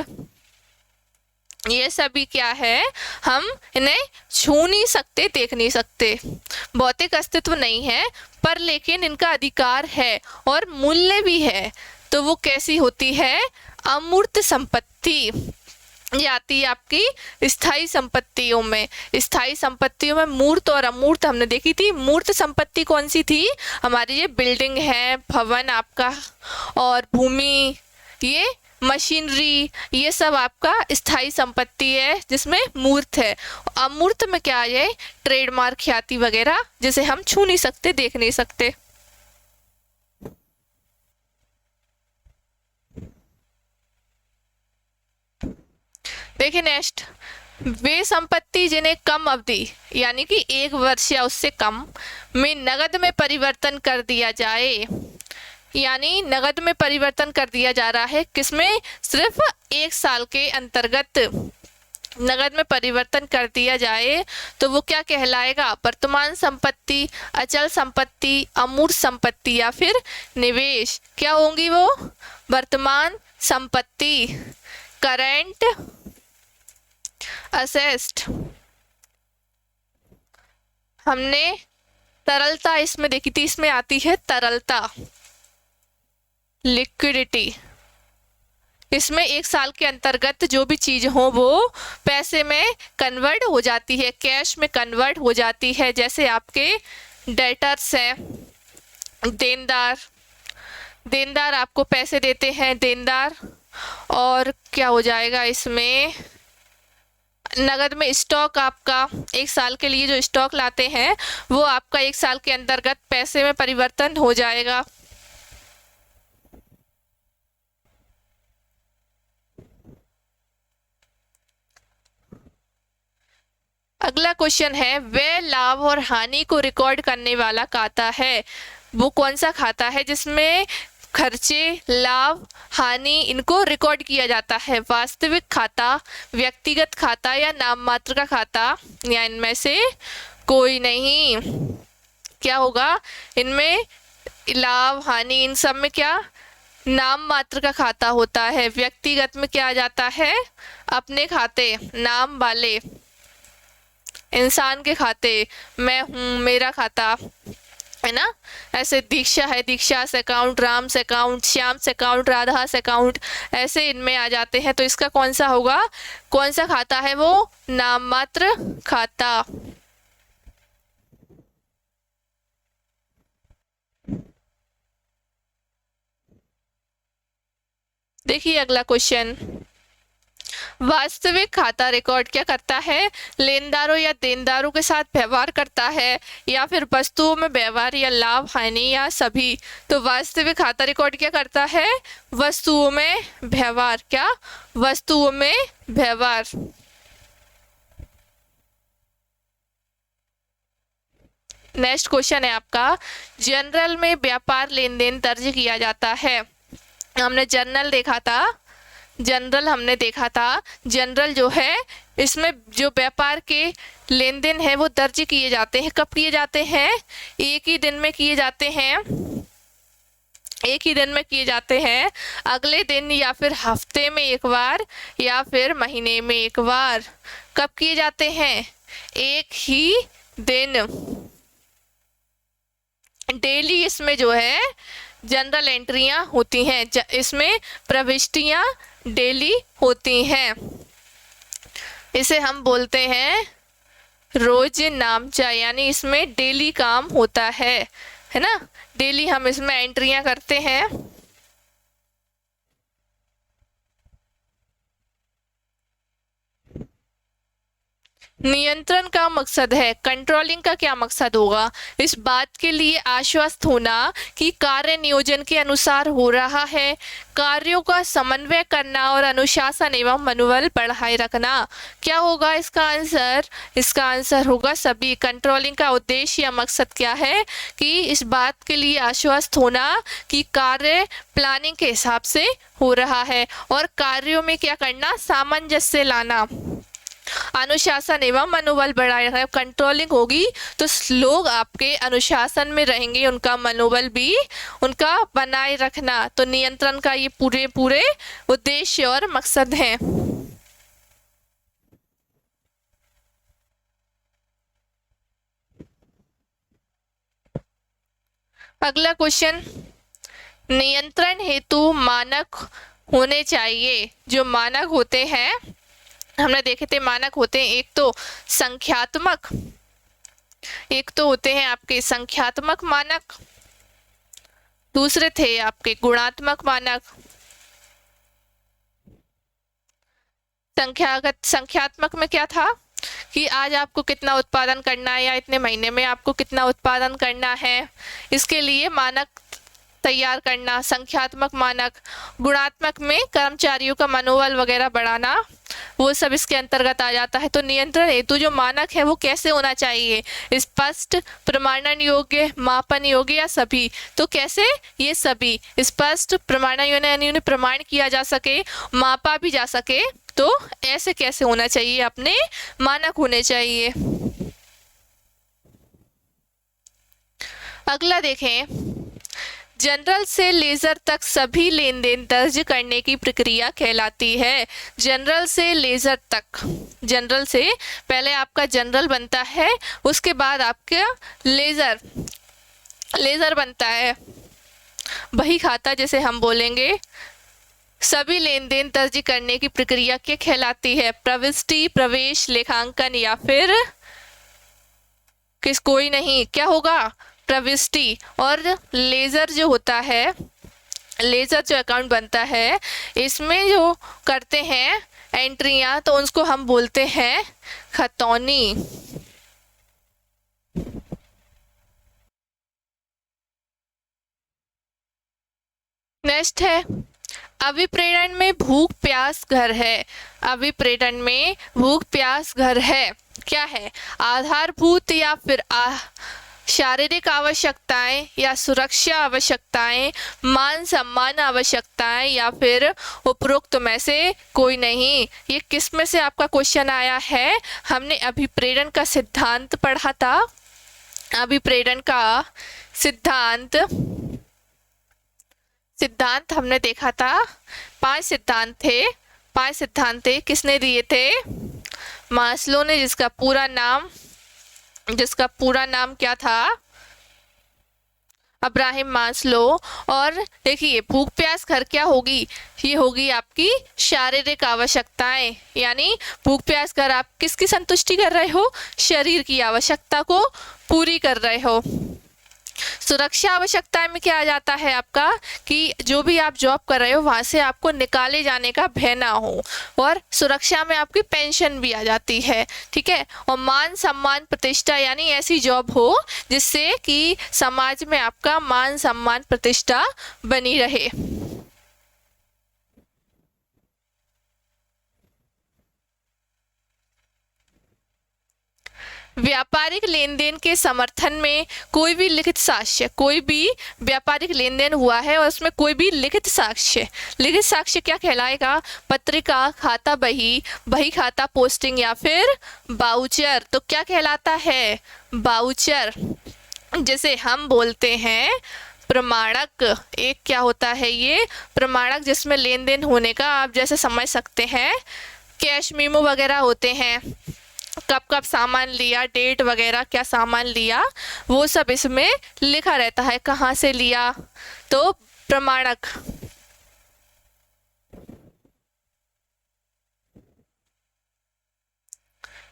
ये सभी क्या है? हम इन्हें छू नहीं सकते, देख नहीं सकते, भौतिक अस्तित्व नहीं है, पर लेकिन इनका अधिकार है और मूल्य भी है। तो वो कैसी होती है? अमूर्त संपत्ति आती है आपकी स्थायी संपत्तियों में। स्थायी संपत्तियों में मूर्त और अमूर्त हमने देखी थी। मूर्त संपत्ति कौन सी थी? हमारी ये बिल्डिंग है, भवन आपका, और भूमि, ये मशीनरी, ये सब आपका स्थायी संपत्ति है जिसमें मूर्त है। अमूर्त में क्या है? ट्रेडमार्क, ख्याति वगैरह, जिसे हम छू नहीं सकते, देख नहीं सकते। देखिए नेक्स्ट, वे संपत्ति जिन्हें कम अवधि यानी कि 1 वर्ष या उससे कम में नगद में परिवर्तन कर दिया जाए, यानी नगद में परिवर्तन कर दिया जा रहा है, किसमें? सिर्फ 1 साल के अंतर्गत, नगद में परिवर्तन कर दिया जाए तो वो क्या कहलाएगा? वर्तमान संपत्ति, अचल संपत्ति, अमूर्त संपत्ति या फिर निवेश। क्या होंगी वो? वर्तमान संपत्ति, करेंट असेस्ट। हमने तरलता इसमें देखी थी, इसमें आती है तरलता, लिक्विडिटी। इसमें एक साल के अंतर्गत जो भी चीज हो वो पैसे में कन्वर्ट हो जाती है, कैश में कन्वर्ट हो जाती है। जैसे आपके डेटर्स हैं, देनदार आपको पैसे देते हैं, देनदार। और क्या हो जाएगा इसमें? नगद में स्टॉक, आपका एक साल के लिए जो स्टॉक लाते हैं वो आपका एक साल के अंतर्गत पैसे में परिवर्तन हो जाएगा। अगला क्वेश्चन है, व्यय, लाभ और हानि को रिकॉर्ड करने वाला खाता है। वो कौन सा खाता है जिसमें खर्चे, लाभ, हानि इनको रिकॉर्ड किया जाता है? वास्तविक खाता, व्यक्तिगत खाता या नाम मात्र का खाता, या इनमें से कोई नहीं। क्या होगा इनमें? लाभ, हानि, इन सब में क्या नाम मात्र का खाता होता है। व्यक्तिगत में क्या आ जाता है? अपने खाते, नाम वाले इंसान के खाते, मैं हूँ, मेरा खाता, है ना। ऐसे दीक्षा है, दीक्षा से अकाउंट, राम से अकाउंट, श्याम से अकाउंट, राधा से अकाउंट, ऐसे इनमें आ जाते हैं। तो इसका कौन सा होगा? कौन सा खाता है वो? नाम मात्र खाता। देखिए अगला क्वेश्चन, वास्तविक खाता रिकॉर्ड क्या करता है? लेनदारों या देनदारों के साथ व्यवहार करता है या फिर वस्तुओं में व्यवहार या लाभ, हानि या सभी। तो वास्तविक खाता रिकॉर्ड क्या करता है? वस्तुओं में व्यवहार। क्या? वस्तुओं में व्यवहार। नेक्स्ट क्वेश्चन है आपका, जनरल में व्यापार लेन देन दर्ज किया जाता है। हमने जर्नल देखा था, जनरल हमने देखा था। जनरल जो है इसमें जो व्यापार के लेन देन है वो दर्ज किए जाते हैं। कब किए जाते हैं? एक ही दिन में किए जाते हैं, एक ही दिन में किए जाते हैं, अगले दिन या फिर हफ्ते में एक बार या फिर महीने में एक बार। कब किए जाते हैं? एक ही दिन। डेली इसमें जो है जनरल एंट्रियां होती हैं, इसमें प्रविष्टियां डेली होती हैं। इसे हम बोलते हैं रोज नामचा, यानी इसमें डेली काम होता है ना। डेली हम इसमें एंट्रियां करते हैं। नियंत्रण का मकसद है, कंट्रोलिंग का क्या मकसद होगा? इस बात के लिए आश्वस्त होना कि कार्य नियोजन के अनुसार हो रहा है, कार्यों का समन्वय करना और अनुशासन एवं मनोबल बढ़ाए रखना। क्या होगा इसका आंसर? इसका आंसर होगा सभी। कंट्रोलिंग का उद्देश्य या मकसद क्या है? कि इस बात के लिए आश्वस्त होना कि कार्य प्लानिंग के हिसाब से हो रहा है और कार्यों में क्या करना? सामंजस्य लाना, अनुशासन एवं मनोबल बढ़ाए रखना। कंट्रोलिंग होगी तो लोग आपके अनुशासन में रहेंगे, उनका मनोबल भी उनका बनाए रखना। तो नियंत्रण का ये पूरे उद्देश्य और मकसद है। अगला क्वेश्चन, नियंत्रण हेतु मानक होने चाहिए। जो मानक होते हैं हमने देखे थे, मानक होते हैं एक तो संख्यात्मक, एक तो होते हैं आपके संख्यात्मक मानक, दूसरे थे आपके गुणात्मक मानक। संख्यात्मक में क्या था कि आज आपको कितना उत्पादन करना है या इतने महीने में आपको कितना उत्पादन करना है, इसके लिए मानक तैयार करना, संख्यात्मक मानक। गुणात्मक में कर्मचारियों का मनोबल वगैरह बढ़ाना, वो सब इसके अंतर्गत आ जाता है। तो नियंत्रण हेतु जो मानक है वो कैसे होना चाहिए? स्पष्ट, प्रमाणन योग्य, मापन योग्य या सभी? तो कैसे? ये सभी। स्पष्ट, प्रमाणन योग्य यानी उन्हें प्रमाण किया जा सके, मापा भी जा सके, तो ऐसे कैसे होना चाहिए, अपने मानक होने चाहिए। अगला देखें, जनरल से लेजर तक सभी लेन देन दर्ज करने की प्रक्रिया कहलाती है। जनरल से लेजर तक, जनरल से पहले आपका जनरल बनता है, उसके बाद आपका लेजर, लेजर बनता है, बही खाता जिसे हम बोलेंगे। सभी लेन देन दर्ज करने की प्रक्रिया क्या कहलाती है, प्रविष्टि, प्रवेश, लेखांकन या फिर कोई नहीं, क्या होगा, प्रविष्टि। और लेजर जो होता है, लेजर जो अकाउंट बनता है, इसमें जो करते हैं एंट्रियां, तो उसको हम बोलते हैं खतौनी। नेक्स्ट है, अभिप्रेरण में भूख प्यास घर है। अभिप्रेरण में भूख प्यास घर है क्या है, आधारभूत या फिर शारीरिक आवश्यकताएं या सुरक्षा आवश्यकताएं, मान सम्मान आवश्यकताएं या फिर उपरोक्त में से कोई नहीं। ये किस में से आपका क्वेश्चन आया है, हमने अभिप्रेरण का सिद्धांत पढ़ा था। अभिप्रेरण का सिद्धांत हमने देखा था, 5 सिद्धांत थे। 5 सिद्धांत थे, किसने दिए थे, मास्लो ने, जिसका पूरा नाम क्या था, अब्राहम मास्लो। और देखिए भूख प्यास घर क्या होगी, ये होगी आपकी शारीरिक आवश्यकताएं, यानी भूख प्यास घर आप किसकी संतुष्टि कर रहे हो, शरीर की आवश्यकता को पूरी कर रहे हो। सुरक्षा आवश्यकता में क्या आ जाता है आपका, कि जो भी आप जॉब कर रहे हो वहां से आपको निकाले जाने का भय ना हो, और सुरक्षा में आपकी पेंशन भी आ जाती है, ठीक है। और मान सम्मान प्रतिष्ठा, यानी ऐसी जॉब हो जिससे कि समाज में आपका मान सम्मान प्रतिष्ठा बनी रहे। व्यापारिक लेन देन के समर्थन में कोई भी लिखित साक्ष्य, कोई भी व्यापारिक लेन देन हुआ है और उसमें कोई भी लिखित साक्ष्य क्या कहलाएगा, पत्रिका, खाता बही, बही खाता, पोस्टिंग या फिर बाउचर। तो क्या कहलाता है, बाउचर। जैसे हम बोलते हैं प्रमाणक, एक क्या होता है ये प्रमाणक, जिसमें लेन देन होने का आप जैसे समझ सकते हैं, कैश मेमो वगैरह होते हैं, कब कब सामान लिया, डेट वगैरह, क्या सामान लिया, वो सब इसमें लिखा रहता है, कहाँ से लिया, तो प्रमाणक।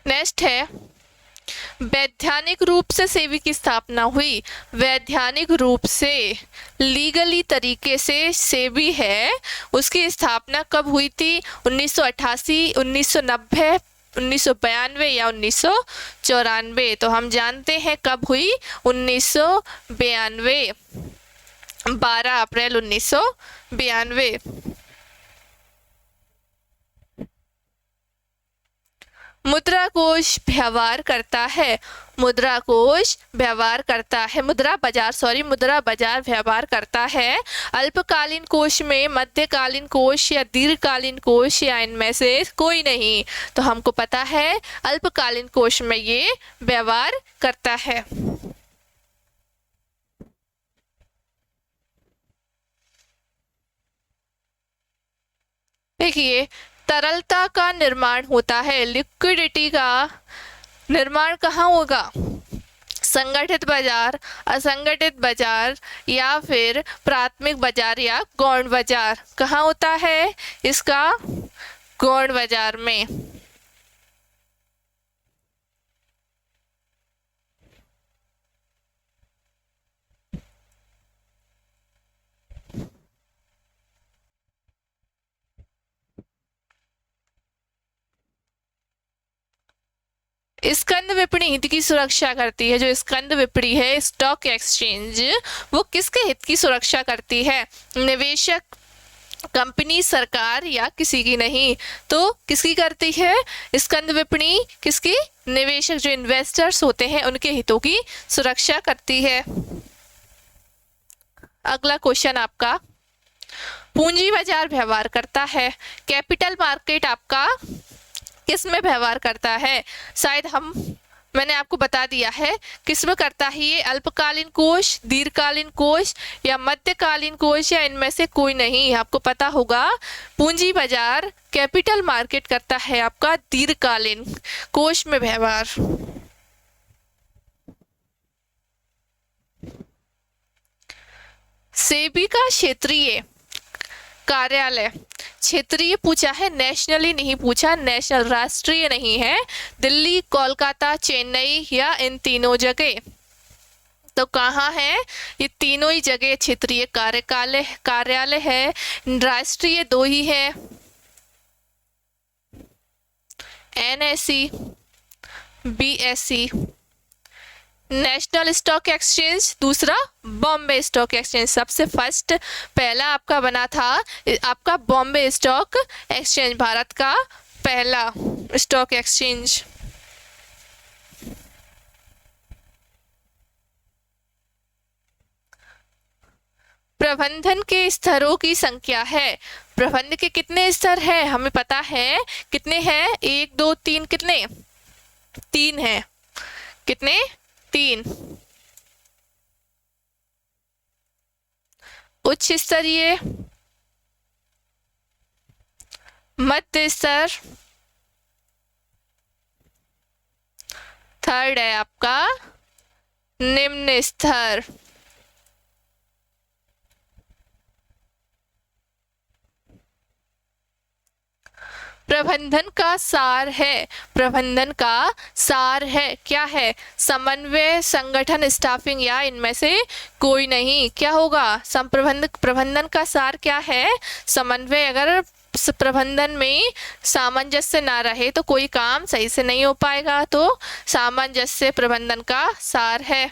नेक्स्ट है, वैधानिक रूप से सेवी की स्थापना हुई। वैधानिक रूप से, लीगली तरीके से सेवी है, उसकी स्थापना कब हुई थी, 1988, 1990, 1992 या 1994। तो हम जानते हैं कब हुई, 1992, 12 अप्रैल 1992। मुद्रा कोष व्यवहार करता है, मुद्रा कोष व्यवहार करता है, मुद्रा बाजार व्यवहार करता है अल्पकालीन कोष में, मध्यकालीन कोष या दीर्घकालीन कोष, या इनमें से कोई नहीं। तो हमको पता है अल्पकालीन कोष में ये व्यवहार करता है। देखिए, तरलता का निर्माण होता है, लिक्विडिटी का निर्माण कहाँ होगा, संगठित बाजार, असंगठित बाजार या फिर प्राथमिक बाजार या गौण बाजार। कहाँ होता है इसका, गौण बाजार में। स्कंद विपणी हित की सुरक्षा करती है। जो स्कंद विपणी है, स्टॉक एक्सचेंज, वो किसके हित की सुरक्षा करती है, निवेशक, कंपनी, सरकार या किसी की नहीं। तो किसकी करती है स्कंद विपणी, किसकी, निवेशक, जो इन्वेस्टर्स होते हैं उनके हितों की सुरक्षा करती है। अगला क्वेश्चन आपका, पूंजी बाजार व्यवहार करता है। कैपिटल मार्केट आपका किस में व्यवहार करता है? शायद मैंने आपको बता दिया है किस में करता है ये, अल्पकालीन कोष, दीर्घकालीन कोष या मध्यकालीन कोष, या इनमें से कोई नहीं। आपको पता होगा पूंजी बाजार कैपिटल मार्केट करता है आपका दीर्घकालीन कोष में व्यवहार। सेबी का क्षेत्रीय कार्यालय, क्षेत्रीय पूछा है, नेशनली नहीं पूछा, नेशनल राष्ट्रीय नहीं है। दिल्ली, कोलकाता, चेन्नई या इन तीनों जगह? तो कहाँ है? ये तीनों ही जगह क्षेत्रीय कार्यालय है। राष्ट्रीय दो ही है, NSE, BSE। National stock exchange, दूसरा बॉम्बे स्टॉक एक्सचेंज। सबसे फर्स्ट पहला आपका बना था आपका बॉम्बे स्टॉक एक्सचेंज, भारत का पहला स्टॉक एक्सचेंज। प्रबंधन के स्तरों की संख्या है। प्रबंधन के कितने स्तर है हमें पता है, कितने हैं? 1 2 3, कितने? 3 है। कितने? 3। उच्च स्तरीय, मध्य स्तर, थर्ड है आपका निम्न स्तर। प्रबंधन का सार है, प्रबंधन का सार है, क्या है? समन्वय, संगठन, स्टाफिंग या इनमें से कोई नहीं। क्या होगा? प्रबंधन का सार क्या है? समन्वय। अगर प्रबंधन में सामंजस्य ना रहे तो कोई काम सही से नहीं हो पाएगा, तो सामंजस्य प्रबंधन का सार है।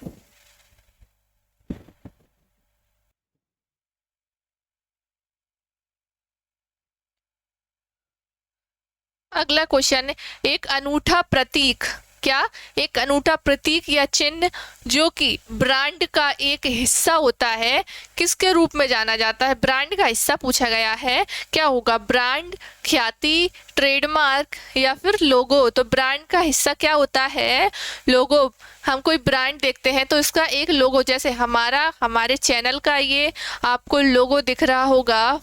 अगला क्वेश्चन, एक अनूठा प्रतीक, क्या? एक अनूठा प्रतीक या चिन्ह जो कि ब्रांड का एक हिस्सा होता है, किसके रूप में जाना जाता है? ब्रांड का हिस्सा पूछा गया है, क्या होगा? ब्रांड, ख्याति, ट्रेडमार्क या फिर लोगो? तो ब्रांड का हिस्सा क्या होता है? लोगो। हम कोई ब्रांड देखते हैं तो इसका एक लोगो, जैसे हमारे चैनल का ये आपको लोगो दिख रहा होगा,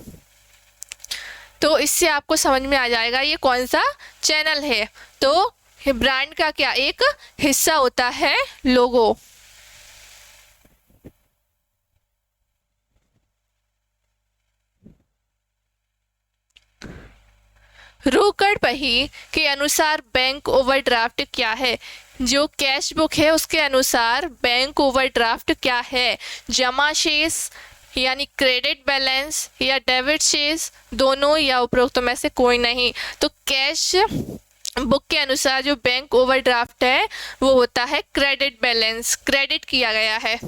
तो इससे आपको समझ में आ जाएगा ये कौन सा चैनल है। तो ब्रांड का क्या एक हिस्सा होता है लोगो। रोकड़ बही के अनुसार बैंक ओवरड्राफ्ट क्या है? जो कैश बुक है उसके अनुसार बैंक ओवरड्राफ्ट क्या है? जमा शेष यानी क्रेडिट बैलेंस या डेबिट शेष, दोनों या उपरोक्त में से कोई नहीं। तो कैश बुक के अनुसार जो बैंक ओवरड्राफ्ट है वो होता है क्रेडिट बैलेंस, क्रेडिट किया गया है।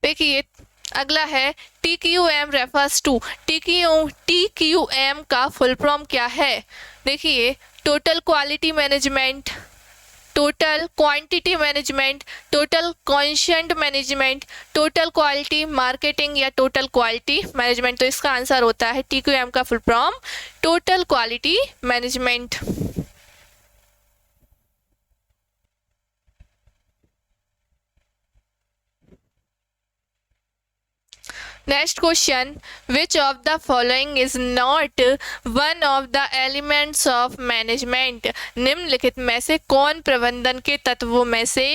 देखिए अगला है TQM रेफर्स टू, TQM का फुल फॉर्म क्या है? देखिए total quality management, total quantity management, total constant management, total quality marketing या टोटल क्वालिटी मैनेजमेंट। तो इसका आंसर होता है TQM का full form total quality management. Next question, which of the following is not one of the elements of management? निम्नलिखित में से कौन प्रबंधन के तत्वों में से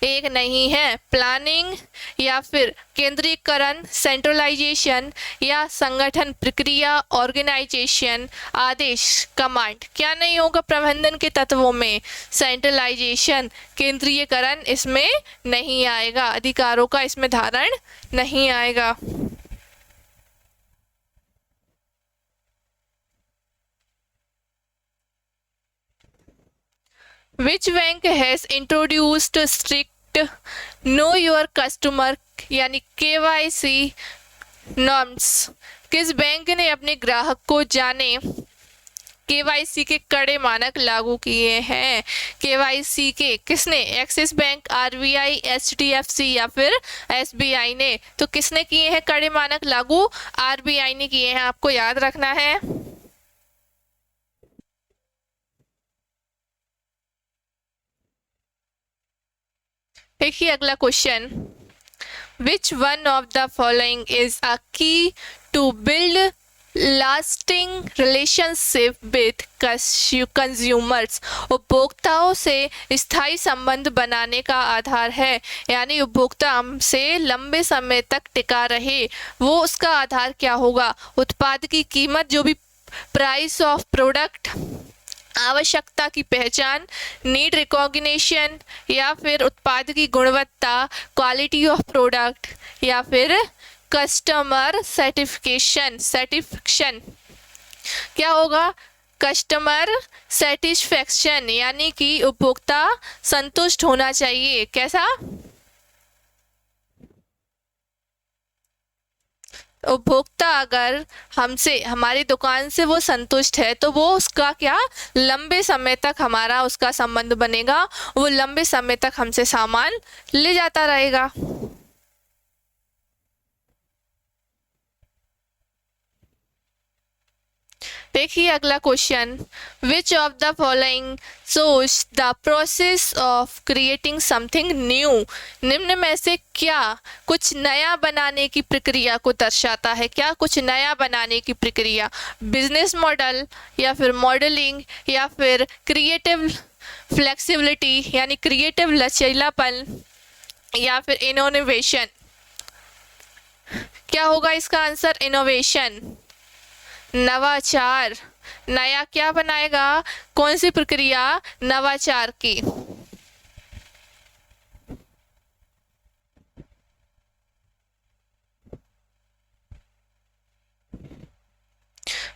एक नहीं है? प्लानिंग या फिर केंद्रीकरण, सेंट्रलाइजेशन या संगठन प्रक्रिया, ऑर्गेनाइजेशन, आदेश, कमांड। क्या नहीं होगा प्रबंधन के तत्वों में? सेंट्रलाइजेशन, केंद्रीयकरण इसमें नहीं आएगा, अधिकारों का इसमें धारण नहीं आएगा। Which bank has introduced strict know your customer यानी KYC norms? किस बैंक ने अपने ग्राहक को जाने केवाईसी के कड़े मानक लागू किए हैं। केवाईसी के किसने? एक्सिस बैंक, आरबीआई, एचडीएफसी या फिर एसबीआई ने। तो किसने किए हैं कड़े मानक लागू? आरबीआई ने किए हैं, आपको याद रखना है। देखिए अगला question, which one of the following is a key to build lasting relationship with consumers? उपभोक्ताओं से स्थायी संबंध बनाने का आधार है, यानी उपभोक्ता हमसे लंबे समय तक टिका रहे, वो उसका आधार क्या होगा? उत्पाद की कीमत, जो भी प्राइस ऑफ प्रोडक्ट, आवश्यकता की पहचान, नीड रिकॉग्निशन, या फिर उत्पाद की गुणवत्ता, क्वालिटी ऑफ प्रोडक्ट, या फिर कस्टमर सेटिस्फेक्शन। क्या होगा? कस्टमर सेटिस्फेक्शन, यानी कि उपभोक्ता संतुष्ट होना चाहिए। कैसा? उपभोक्ता अगर हमसे, हमारी दुकान से वो संतुष्ट है तो वो उसका क्या, लंबे समय तक हमारा उसका संबंध बनेगा, वो लंबे समय तक हमसे सामान ले जाता रहेगा। देखिए अगला question, which of the following shows the process of creating something new? निम्न में से क्या कुछ नया बनाने की प्रक्रिया को दर्शाता है? क्या कुछ नया बनाने की प्रक्रिया? बिजनेस मॉडल, या फिर मॉडलिंग, या फिर क्रिएटिव फ्लेक्सिबिलिटी यानी क्रिएटिव लचीलापन, या फिर इनोवेशन? क्या होगा इसका आंसर? इनोवेशन, नवाचार। नया क्या बनाएगा? कौन सी प्रक्रिया? नवाचार की।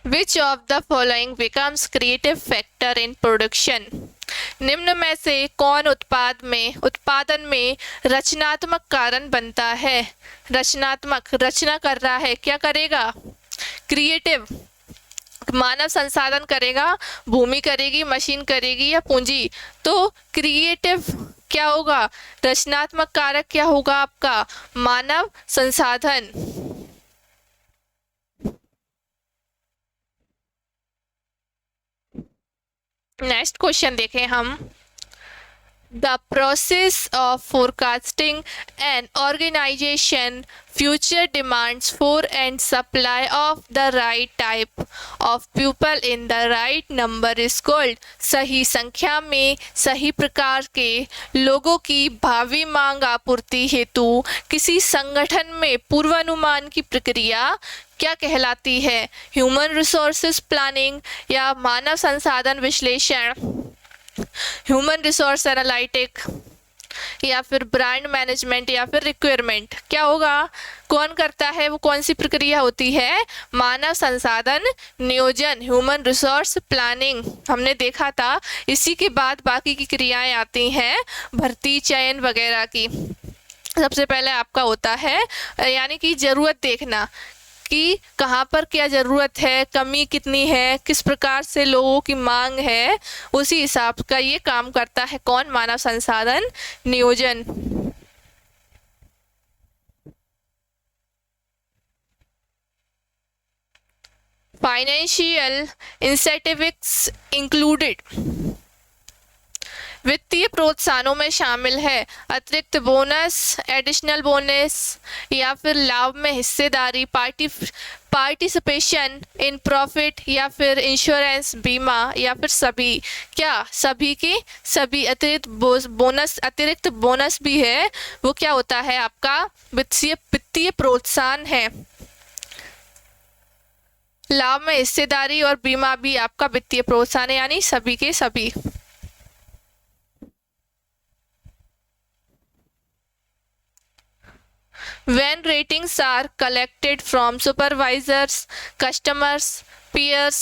Which of the following becomes creative factor in production? निम्न में से कौन उत्पादन में रचनात्मक कारण बनता है? रचनात्मक, रचना कर रहा है, क्या करेगा? क्रिएटिव, मानव संसाधन करेगा, भूमि करेगी, मशीन करेगी, या पूंजी? तो क्रिएटिव क्या होगा? रचनात्मक कारक क्या होगा आपका? मानव संसाधन। नेक्स्ट क्वेश्चन देखें हम, The process of forecasting an organization future demands for and supply of the right type of people in the right number is called? सही संख्या में सही प्रकार के लोगों की भावी मांग आपूर्ति हेतु किसी संगठन में पूर्वानुमान की प्रक्रिया क्या कहलाती है? ह्यूमन रिसोर्सेज प्लानिंग, या मानव संसाधन विश्लेषण, ह्यूमन रिसोर्स एनालिटिक, या फिर ब्रांड मैनेजमेंट, या फिर रिक्वायरमेंट? क्या होगा? कौन करता है? वो कौन सी प्रक्रिया होती है? मानव संसाधन नियोजन, ह्यूमन रिसोर्स प्लानिंग हमने देखा था। इसी के बाद बाकी की क्रियाएं आती हैं, भर्ती, चयन वगैरह की। सबसे पहले आपका होता है यानी कि ज़रूरत देखना कि कहाँ पर क्या ज़रूरत है, कमी कितनी है, किस प्रकार से लोगों की मांग है, उसी हिसाब का ये काम करता है कौन? मानव संसाधन नियोजन। फाइनेंशियल इंसेंटिव्स इंक्लूडेड, वित्तीय प्रोत्साहनों में शामिल है अतिरिक्त बोनस, एडिशनल बोनस, या फिर लाभ में हिस्सेदारी, पार्टिसिपेशन इन प्रॉफिट, या फिर इंश्योरेंस, बीमा, या फिर सभी? क्या? सभी के सभी। अतिरिक्त बोनस भी है, वो क्या होता है आपका? वित्तीय प्रोत्साहन है। लाभ में हिस्सेदारी और बीमा भी आपका वित्तीय प्रोत्साहन है, यानी सभी के सभी। When ratings are collected from supervisors, customers, peers,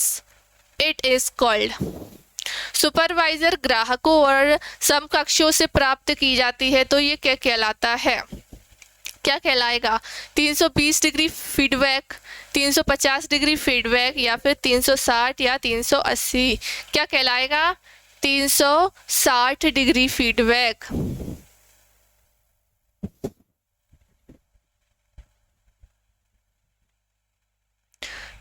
it is called? Supervisor ग्राहकों और समकक्षों से प्राप्त की जाती है तो ये क्या कहलाता है? क्या कहलाएगा? 320 डिग्री फीडबैक, 350 डिग्री फीडबैक या फिर 360 या 380? क्या कहलाएगा? 360 डिग्री फीडबैक।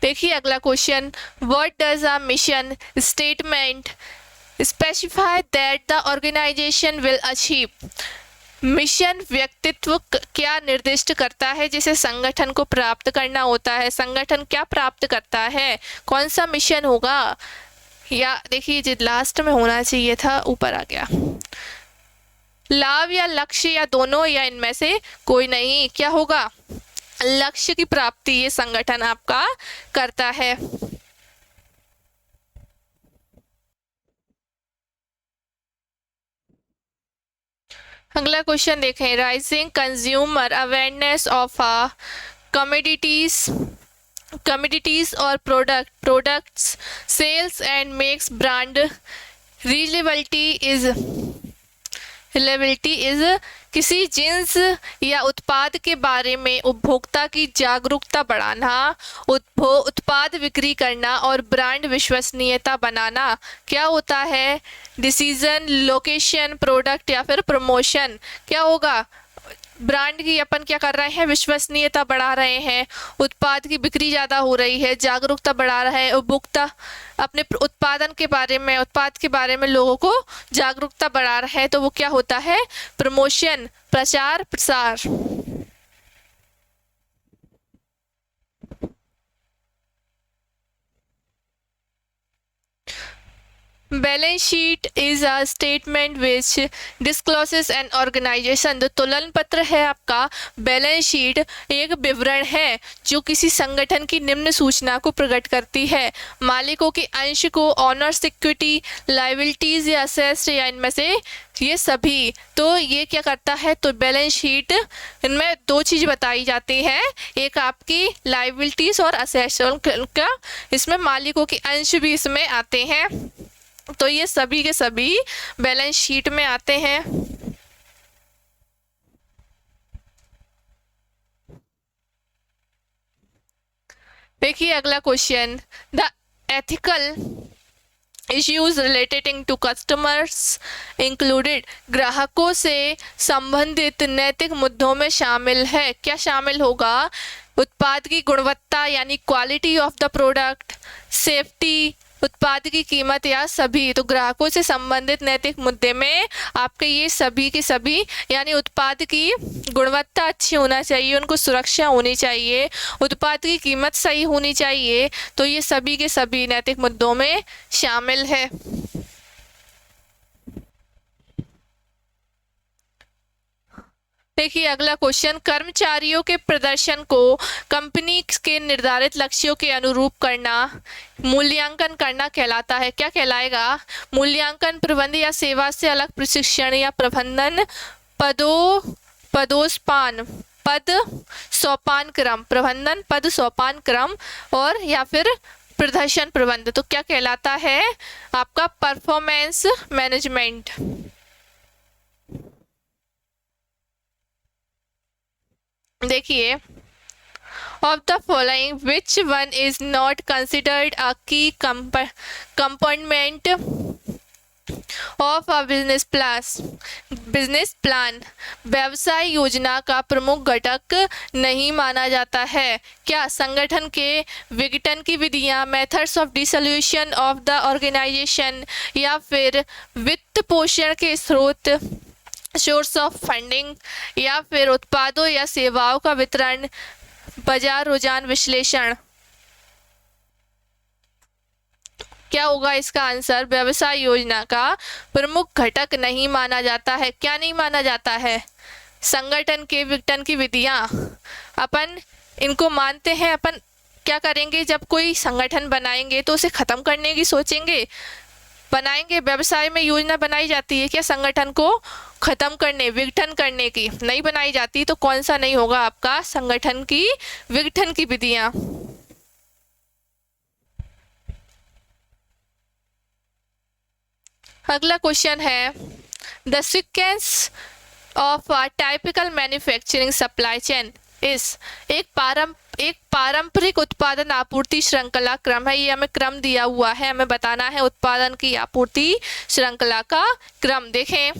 देखिए अगला question, what does a mission statement specify that the organisation will achieve? Mission व्यक्तित्व क्या निर्दिष्ट करता है जिसे संगठन को प्राप्त करना होता है? संगठन क्या प्राप्त करता है? कौन सा मिशन होगा? या देखिए जो लास्ट में होना चाहिए था, ऊपर आ गया। लाभ या लक्ष्य या दोनों या इनमें से कोई नहीं। क्या होगा? लक्ष्य की प्राप्ति ये संगठन आपका करता है। अगला क्वेश्चन देखें, rising consumer awareness of commodities और products sales and makes brand reliability is किसी जिन्स या उत्पाद के बारे में उपभोक्ता की जागरूकता बढ़ाना, उत्पाद बिक्री करना और ब्रांड विश्वसनीयता बनाना। क्या होता है? डिसीजन, लोकेशन, प्रोडक्ट या फिर प्रमोशन। क्या होगा? ब्रांड की अपन क्या कर रहे हैं? विश्वसनीयता बढ़ा रहे हैं, उत्पाद की बिक्री ज़्यादा हो रही है, जागरूकता बढ़ा रहा है, उपभोक्ता अपने उत्पाद के बारे में लोगों को जागरूकता बढ़ा रहा है, तो वो क्या होता है? प्रमोशन, प्रचार प्रसार। Balance sheet is a statement which discloses an organisation. जो तुलन पत्र है आपका, बैलेंस शीट एक विवरण है जो किसी संगठन की निम्न सूचना को प्रकट करती है। मालिकों के अंश को, ऑनर्स इक्विटी, लाइबिलिटीज या असेट्स या इनमें से ये सभी। तो ये क्या करता है? तो बैलेंस शीट इनमें दो चीज़ बताई जाती हैं, एक आपकी लाइबिलिटीज और असेट्स का, इसमें मालिकों के अंश भी इसमें आते हैं। तो ये सभी के सभी बैलेंस शीट में आते हैं। देखिए अगला question, the ethical issues related to customers included. ग्राहकों से संबंधित नैतिक मुद्दों में शामिल है। क्या शामिल होगा? उत्पाद की गुणवत्ता यानी quality of the product, safety, उत्पाद की कीमत या सभी। तो ग्राहकों से संबंधित नैतिक मुद्दे में आपके ये सभी के सभी, यानी उत्पाद की गुणवत्ता अच्छी होना चाहिए, उनको सुरक्षा होनी चाहिए, उत्पाद की कीमत सही होनी चाहिए। तो ये सभी के सभी नैतिक मुद्दों में शामिल है। देखिए अगला क्वेश्चन, कर्मचारियों के प्रदर्शन को कंपनी के निर्धारित लक्ष्यों के अनुरूप करना, मूल्यांकन करना कहलाता है। क्या कहलाएगा? मूल्यांकन प्रबंध या सेवा से अलग प्रशिक्षण या प्रबंधन पद सोपान क्रम, प्रबंधन पद सोपान क्रम और या फिर प्रदर्शन प्रबंध। तो क्या कहलाता है? आपका परफॉर्मेंस मैनेजमेंट। देखिए, of the following which one is not considered a key component of a business plan? व्यवसाय योजना का प्रमुख घटक नहीं माना जाता है। क्या? संगठन के विघटन की विधियां, methods of dissolution of the organisation या फिर वित्त पोषण के स्रोत, सोर्स ऑफ फंडिंग या फिर उत्पादों या सेवाओं का वितरण, बाजार रुझान विश्लेषण। क्या होगा इसका आंसर? व्यवसाय योजना का प्रमुख घटक नहीं माना जाता है। क्या नहीं माना जाता है? संगठन के विघटन की विधियां अपन इनको मानते हैं। अपन क्या करेंगे? जब कोई संगठन बनाएंगे तो उसे खत्म करने की सोचेंगे, बनाएंगे। व्यवसाय में योजना बनाई जाती है क्या संगठन को खत्म करने, विघटन करने की? नहीं बनाई जाती। तो कौन सा नहीं होगा आपका? संगठन की विघटन की विधियां। अगला क्वेश्चन है, the sequence of a typical manufacturing supply chain इस एक पारंपरिक उत्पादन आपूर्ति श्रृंखला क्रम है। ये हमें क्रम दिया हुआ है, हमें बताना है उत्पादन की आपूर्ति श्रृंखला का क्रम। देखें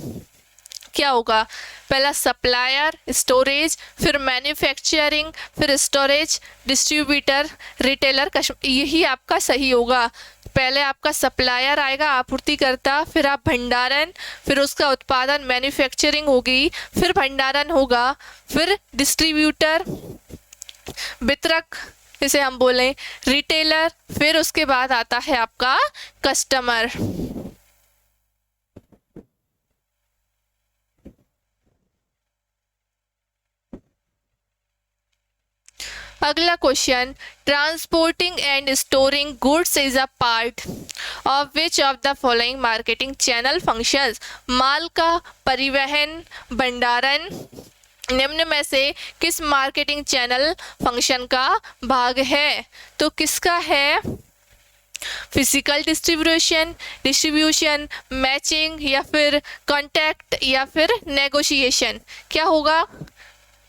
क्या होगा, पहला सप्लायर, स्टोरेज, फिर मैन्युफैक्चरिंग, फिर स्टोरेज, डिस्ट्रीब्यूटर, रिटेलर, यही आपका सही होगा। पहले आपका सप्लायर आएगा, आपूर्तिकर्ता, फिर आप भंडारण, फिर उसका उत्पादन मैन्युफैक्चरिंग होगी, फिर भंडारण होगा, फिर डिस्ट्रीब्यूटर वितरक इसे हम बोलें, रिटेलर, फिर उसके बाद आता है आपका कस्टमर। अगला question, transporting and storing goods is a part of which of the following marketing channel functions. माल का परिवहन, भंडारण निम्न में से किस मार्केटिंग चैनल फंक्शन का भाग है? तो किसका है? फिजिकल डिस्ट्रीब्यूशन, मैचिंग, या फिर कॉन्टैक्ट, या फिर नेगोशिएशन। क्या होगा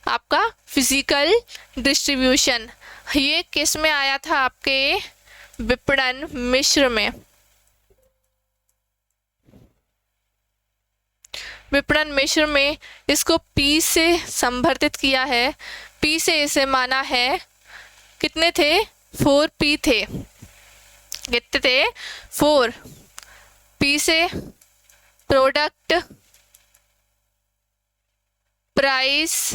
आपका? Physical distribution. ये किस में आया था? आपके विपणन मिश्र में। विपणन मिश्र में इसको पी से संवर्धित किया है। पी से इसे माना है, कितने थे? 4P थे। कितने थे? 4। पी से प्रोडक्ट, प्राइस,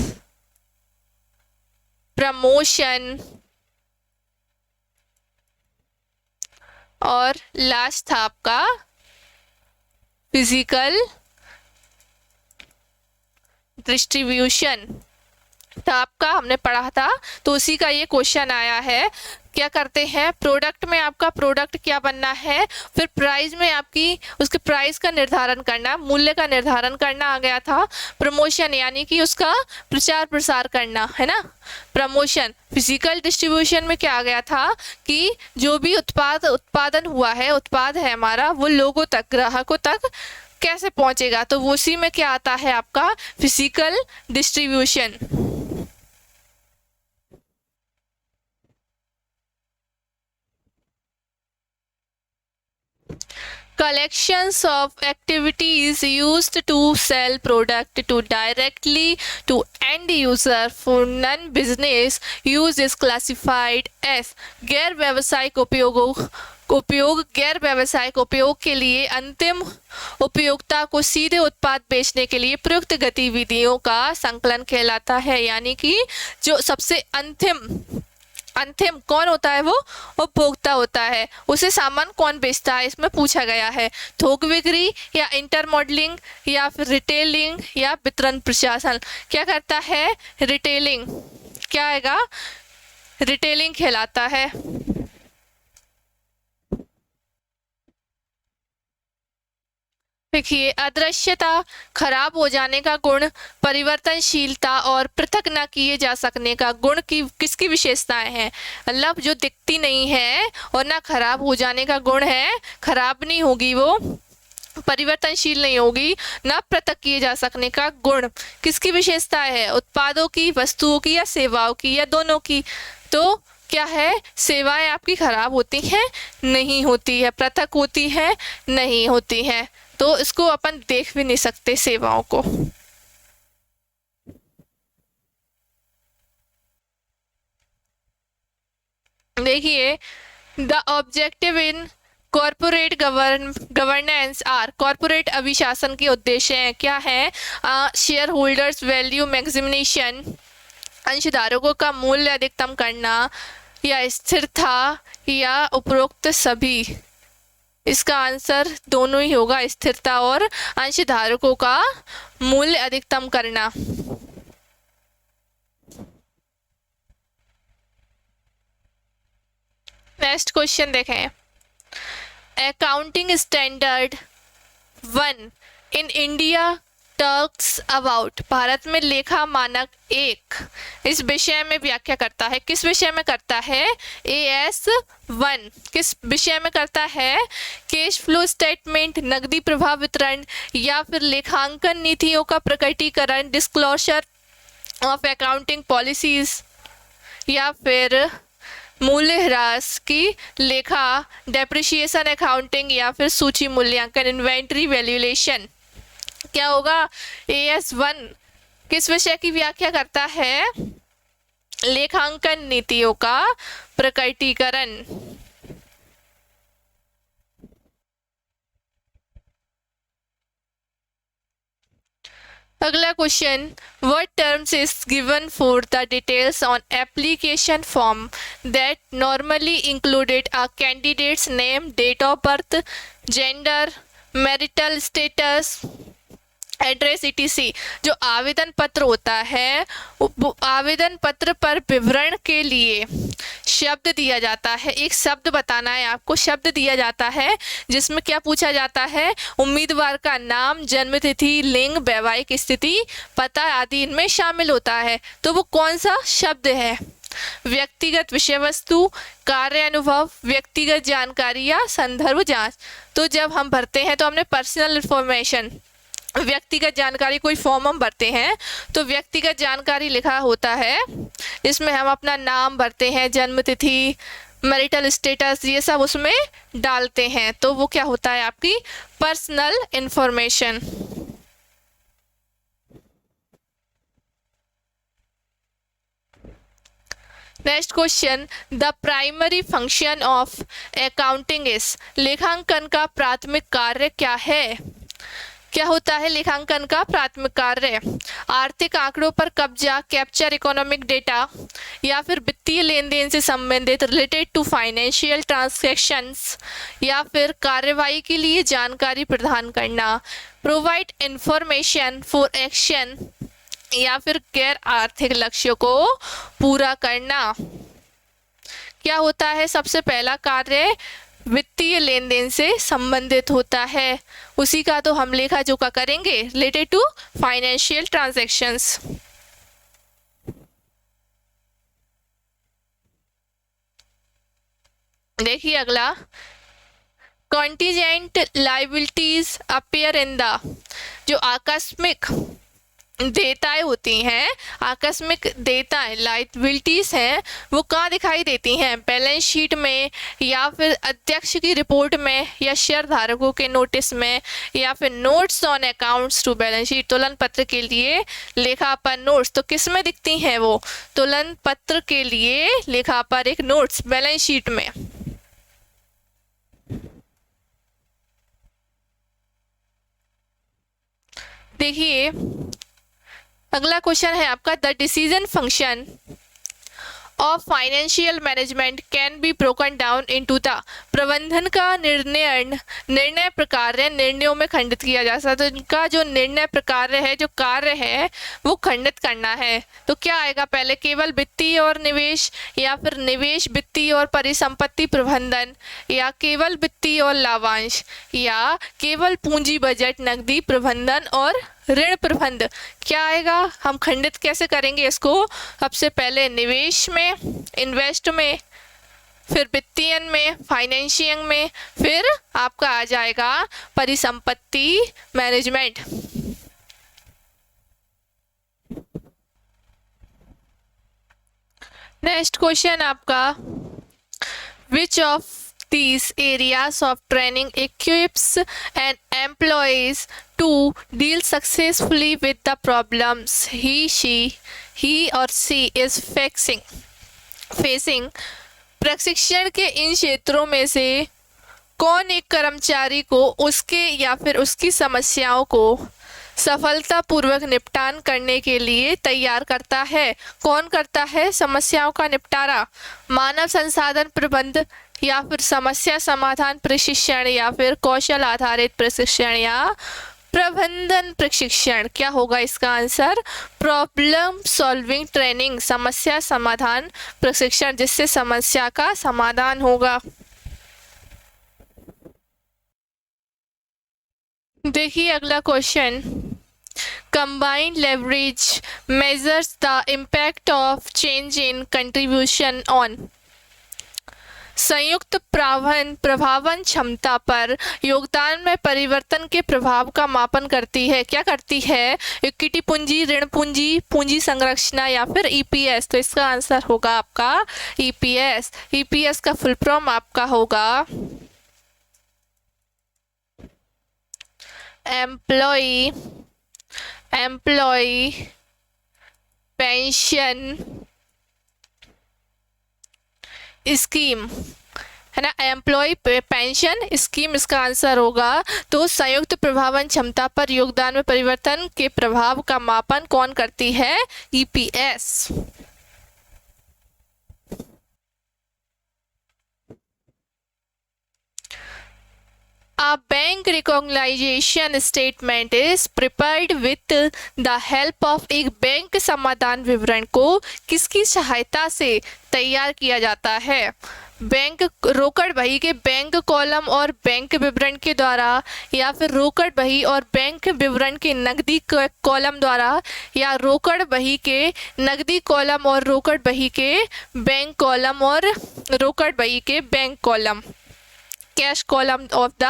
प्रमोशन और लास्ट था आपका फिजिकल डिस्ट्रीब्यूशन। तो आपका हमने पढ़ा था, तो उसी का ये क्वेश्चन आया है। क्या करते हैं? प्रोडक्ट में आपका प्रोडक्ट क्या बनना है, फिर प्राइस में आपकी उसके प्राइस का निर्धारण करना, मूल्य का निर्धारण करना आ गया था। प्रमोशन यानी कि उसका प्रचार प्रसार करना, है ना, प्रमोशन। फिजिकल डिस्ट्रीब्यूशन में क्या आ गया था कि जो भी उत्पादन हुआ है, उत्पाद है हमारा, वो लोगों तक, ग्राहकों तक कैसे पहुंचेगा, तो वो उसी में क्या आता है आपका? Physical distribution. Collections of activities used to sell product to directly to end user for non-business use is classified as गैर व्यावसायिक उपयोग गैर व्यावसायिक उपयोग के लिए अंतिम उपयोक्ता को सीधे उत्पाद बेचने के लिए प्रयुक्त गतिविधियों का संकलन कहलाता है। यानी कि जो सबसे अंतिम कौन होता है? वो उपभोक्ता होता है। उसे सामान कौन बेचता है, इसमें पूछा गया है। थोक बिक्री, या इंटर मॉडलिंग, या फिर रिटेलिंग, या वितरण प्रशासन। क्या करता है? रिटेलिंग। क्या आएगा? रिटेलिंग कहलाता है। देखिए, अदृश्यता, खराब हो जाने का गुण, परिवर्तनशीलता और पृथक न किए जा सकने का गुण की किसकी विशेषताएं हैं? मतलब जो दिखती नहीं है और ना खराब हो जाने का गुण है, खराब नहीं होगी वो, परिवर्तनशील नहीं होगी, ना पृथक किए जा सकने का गुण, किसकी विशेषताएं है? उत्पादों की, वस्तुओं की, या सेवाओं की, या दोनों की? तो क्या है? सेवाएं आपकी खराब होती हैं? नहीं होती है। पृथक होती है? नहीं होती है। तो इसको अपन देख भी नहीं सकते सेवाओं को। देखिए, the objective in corporate governance are, corporate अभिशासन के उद्देश्य हैं। क्या है? शेयर होल्डर्स वैल्यू मैक्सिमिनेशन, अंशधारकों का मूल्य अधिकतम करना, या स्थिरता, या उपरोक्त सभी। इसका आंसर दोनों ही होगा, स्थिरता और अंशधारकों का मूल्य अधिकतम करना। नेक्स्ट क्वेश्चन देखें, accounting standard 1 in India talks about, Bharat में लेखा मानक 1 इस विषय में व्याख्या करता है। किस विषय में करता है? AS1 किस विषय में करता है? कैश फ्लो स्टेटमेंट, नकदी प्रवाह वितरण, या फिर लेखांकन नीतियों का प्रकटीकरण, डिस्क्लोजर ऑफ अकाउंटिंग पॉलिसीज, या फिर मूल्यह्रास की लेखा, डेप्रिसिएशन अकाउंटिंग, या फिर सूची मूल्यांकन, इन्वेंट्री वैल्यूएशन। क्या होगा? AS1 किस विषय की व्याख्या करता है? लेखांकन नीतियों का प्रकटीकरण। अगला question, what terms is given for the details on application form that normally included a candidate's name, date of birth, gender, marital status, address etc। जो आवेदन पत्र होता है, आवेदन पत्र पर विवरण के लिए शब्द दिया जाता है। एक शब्द बताना है आपको, शब्द दिया जाता है जिसमें क्या पूछा जाता है? उम्मीदवार का नाम, जन्म तिथि, लिंग, वैवाहिक स्थिति, पता आदि इनमें शामिल होता है। तो वो कौन सा शब्द है? व्यक्तिगत विषय वस्तु, कार्य अनुभव, व्यक्तिगत जानकारी या संदर्भ जांच। तो जब हम भरते हैं तो हमने पर्सनल इंफॉर्मेशन, व्यक्तिगत जानकारी, कोई फॉर्म हम भरते हैं तो व्यक्तिगत जानकारी लिखा होता है, इसमें हम अपना नाम भरते हैं, जन्म तिथि, मैरिटल स्टेटस, ये सब उसमें डालते हैं। तो वो क्या होता है? आपकी personal information. Next question, the primary function of accounting is, लेखांकन का प्राथमिक कार्य क्या है? क्या होता है लेखांकन का प्राथमिक कार्य? आर्थिक आंकड़ों पर कब्जा, कैप्चर इकोनॉमिक डेटा, या फिर वित्तीय लेन देन से संबंधित, रिलेटेड टू फाइनेंशियल ट्रांजैक्शंस, या फिर कार्यवाही के लिए जानकारी प्रदान करना, प्रोवाइड इंफॉर्मेशन फॉर एक्शन, या फिर गैर आर्थिक लक्ष्यों को पूरा करना। क्या होता है? सबसे पहला कार्य वित्तीय लेन देन से संबंधित होता है, उसी का तो हम लेखा जोखा करेंगे, रिलेटेड टू फाइनेंशियल ट्रांजैक्शंस। देखिए अगला, contingent liabilities appear in the, जो आकस्मिक देयताएं होती हैं, आकस्मिक देयताएं लायबिलिटीज हैं, वो कहाँ दिखाई देती हैं? बैलेंस शीट में, या फिर अध्यक्ष की रिपोर्ट में, या शेयर धारकों के नोटिस में, या फिर notes on accounts to balance sheet, तुलन पत्र के लिए लेखा पर नोट्स। तो किस में दिखती हैं वो? तुलन पत्र के लिए लेखा पर एक नोट्स बैलेंस शीट में। देखिए अगला क्वेश्चन है आपका, the decision function of financial management can be broken down into the, प्रबंधन का निर्णय प्रकार निर्णयों में खंडित किया जा सकता है। तो इनका जो निर्णय प्रकार है, जो कार्य है, वो खंडित करना है। तो क्या आएगा? पहले केवल वित्तीय और निवेश, या फिर निवेश, वित्तीय और परिसंपत्ति प्रबंधन, या केवल वित्तीय और लाभांश, या केवल पूंजी बजट, नकदी प्रबंधन और ऋण प्रबंध। क्या आएगा? हम खंडित कैसे करेंगे इसको? सबसे पहले निवेश में, इन्वेस्ट में, फिर वित्तीय में, फाइनेंशियल में, फिर आपका आ जाएगा परिसंपत्ति मैनेजमेंट। नेक्स्ट क्वेश्चन आपका, which of these areas of training equips an employees to deal successfully with the problems he or she is facing। प्रशिक्षण के इन क्षेत्रों में से कौन एक कर्मचारी को उसके या फिर उसकी समस्याओं को सफलतापूर्वक निपटान करने के लिए तैयार करता है? कौन करता है समस्याओं का निपटारा? मानव संसाधन प्रबंध, या फिर समस्या समाधान प्रशिक्षण, या फिर कौशल आधारित प्रशिक्षण, या प्रबंधन प्रशिक्षण। क्या होगा इसका आंसर? प्रॉब्लम सॉल्विंग ट्रेनिंग, समस्या समाधान प्रशिक्षण, जिससे समस्या का समाधान होगा। देखिए अगला question, combined leverage measures the impact of change in contribution on संयुक्त प्रभावन क्षमता पर योगदान में परिवर्तन के प्रभाव का मापन करती है। क्या करती है? इक्विटी पूंजी, ऋण पूंजी, पूंजी संरचना या फिर ईपीएस। तो इसका आंसर होगा आपका ईपीएस। ईपीएस का फुल फॉर्म आपका होगा एम्प्लॉय पेंशन स्कीम, है ना। एम्प्लॉय पेंशन स्कीम इसका आंसर होगा। तो संयुक्त प्रभावन क्षमता पर योगदान में परिवर्तन के प्रभाव का मापन कौन करती है? EPS. A bank recognition statement is prepared with the help of एक बैंक समाधान विवरण को किसकी सहायता से तैयार किया जाता है? बैंक रोकड़ बही के बैंक कॉलम और बैंक विवरण के द्वारा, या फिर रोकड़ बही और बैंक विवरण के नकदी कॉलम द्वारा, या रोकड़ बही के नकदी कॉलम और रोकड़ बही के बैंक कॉलम और रोकड़ बही के bank column, cash column of the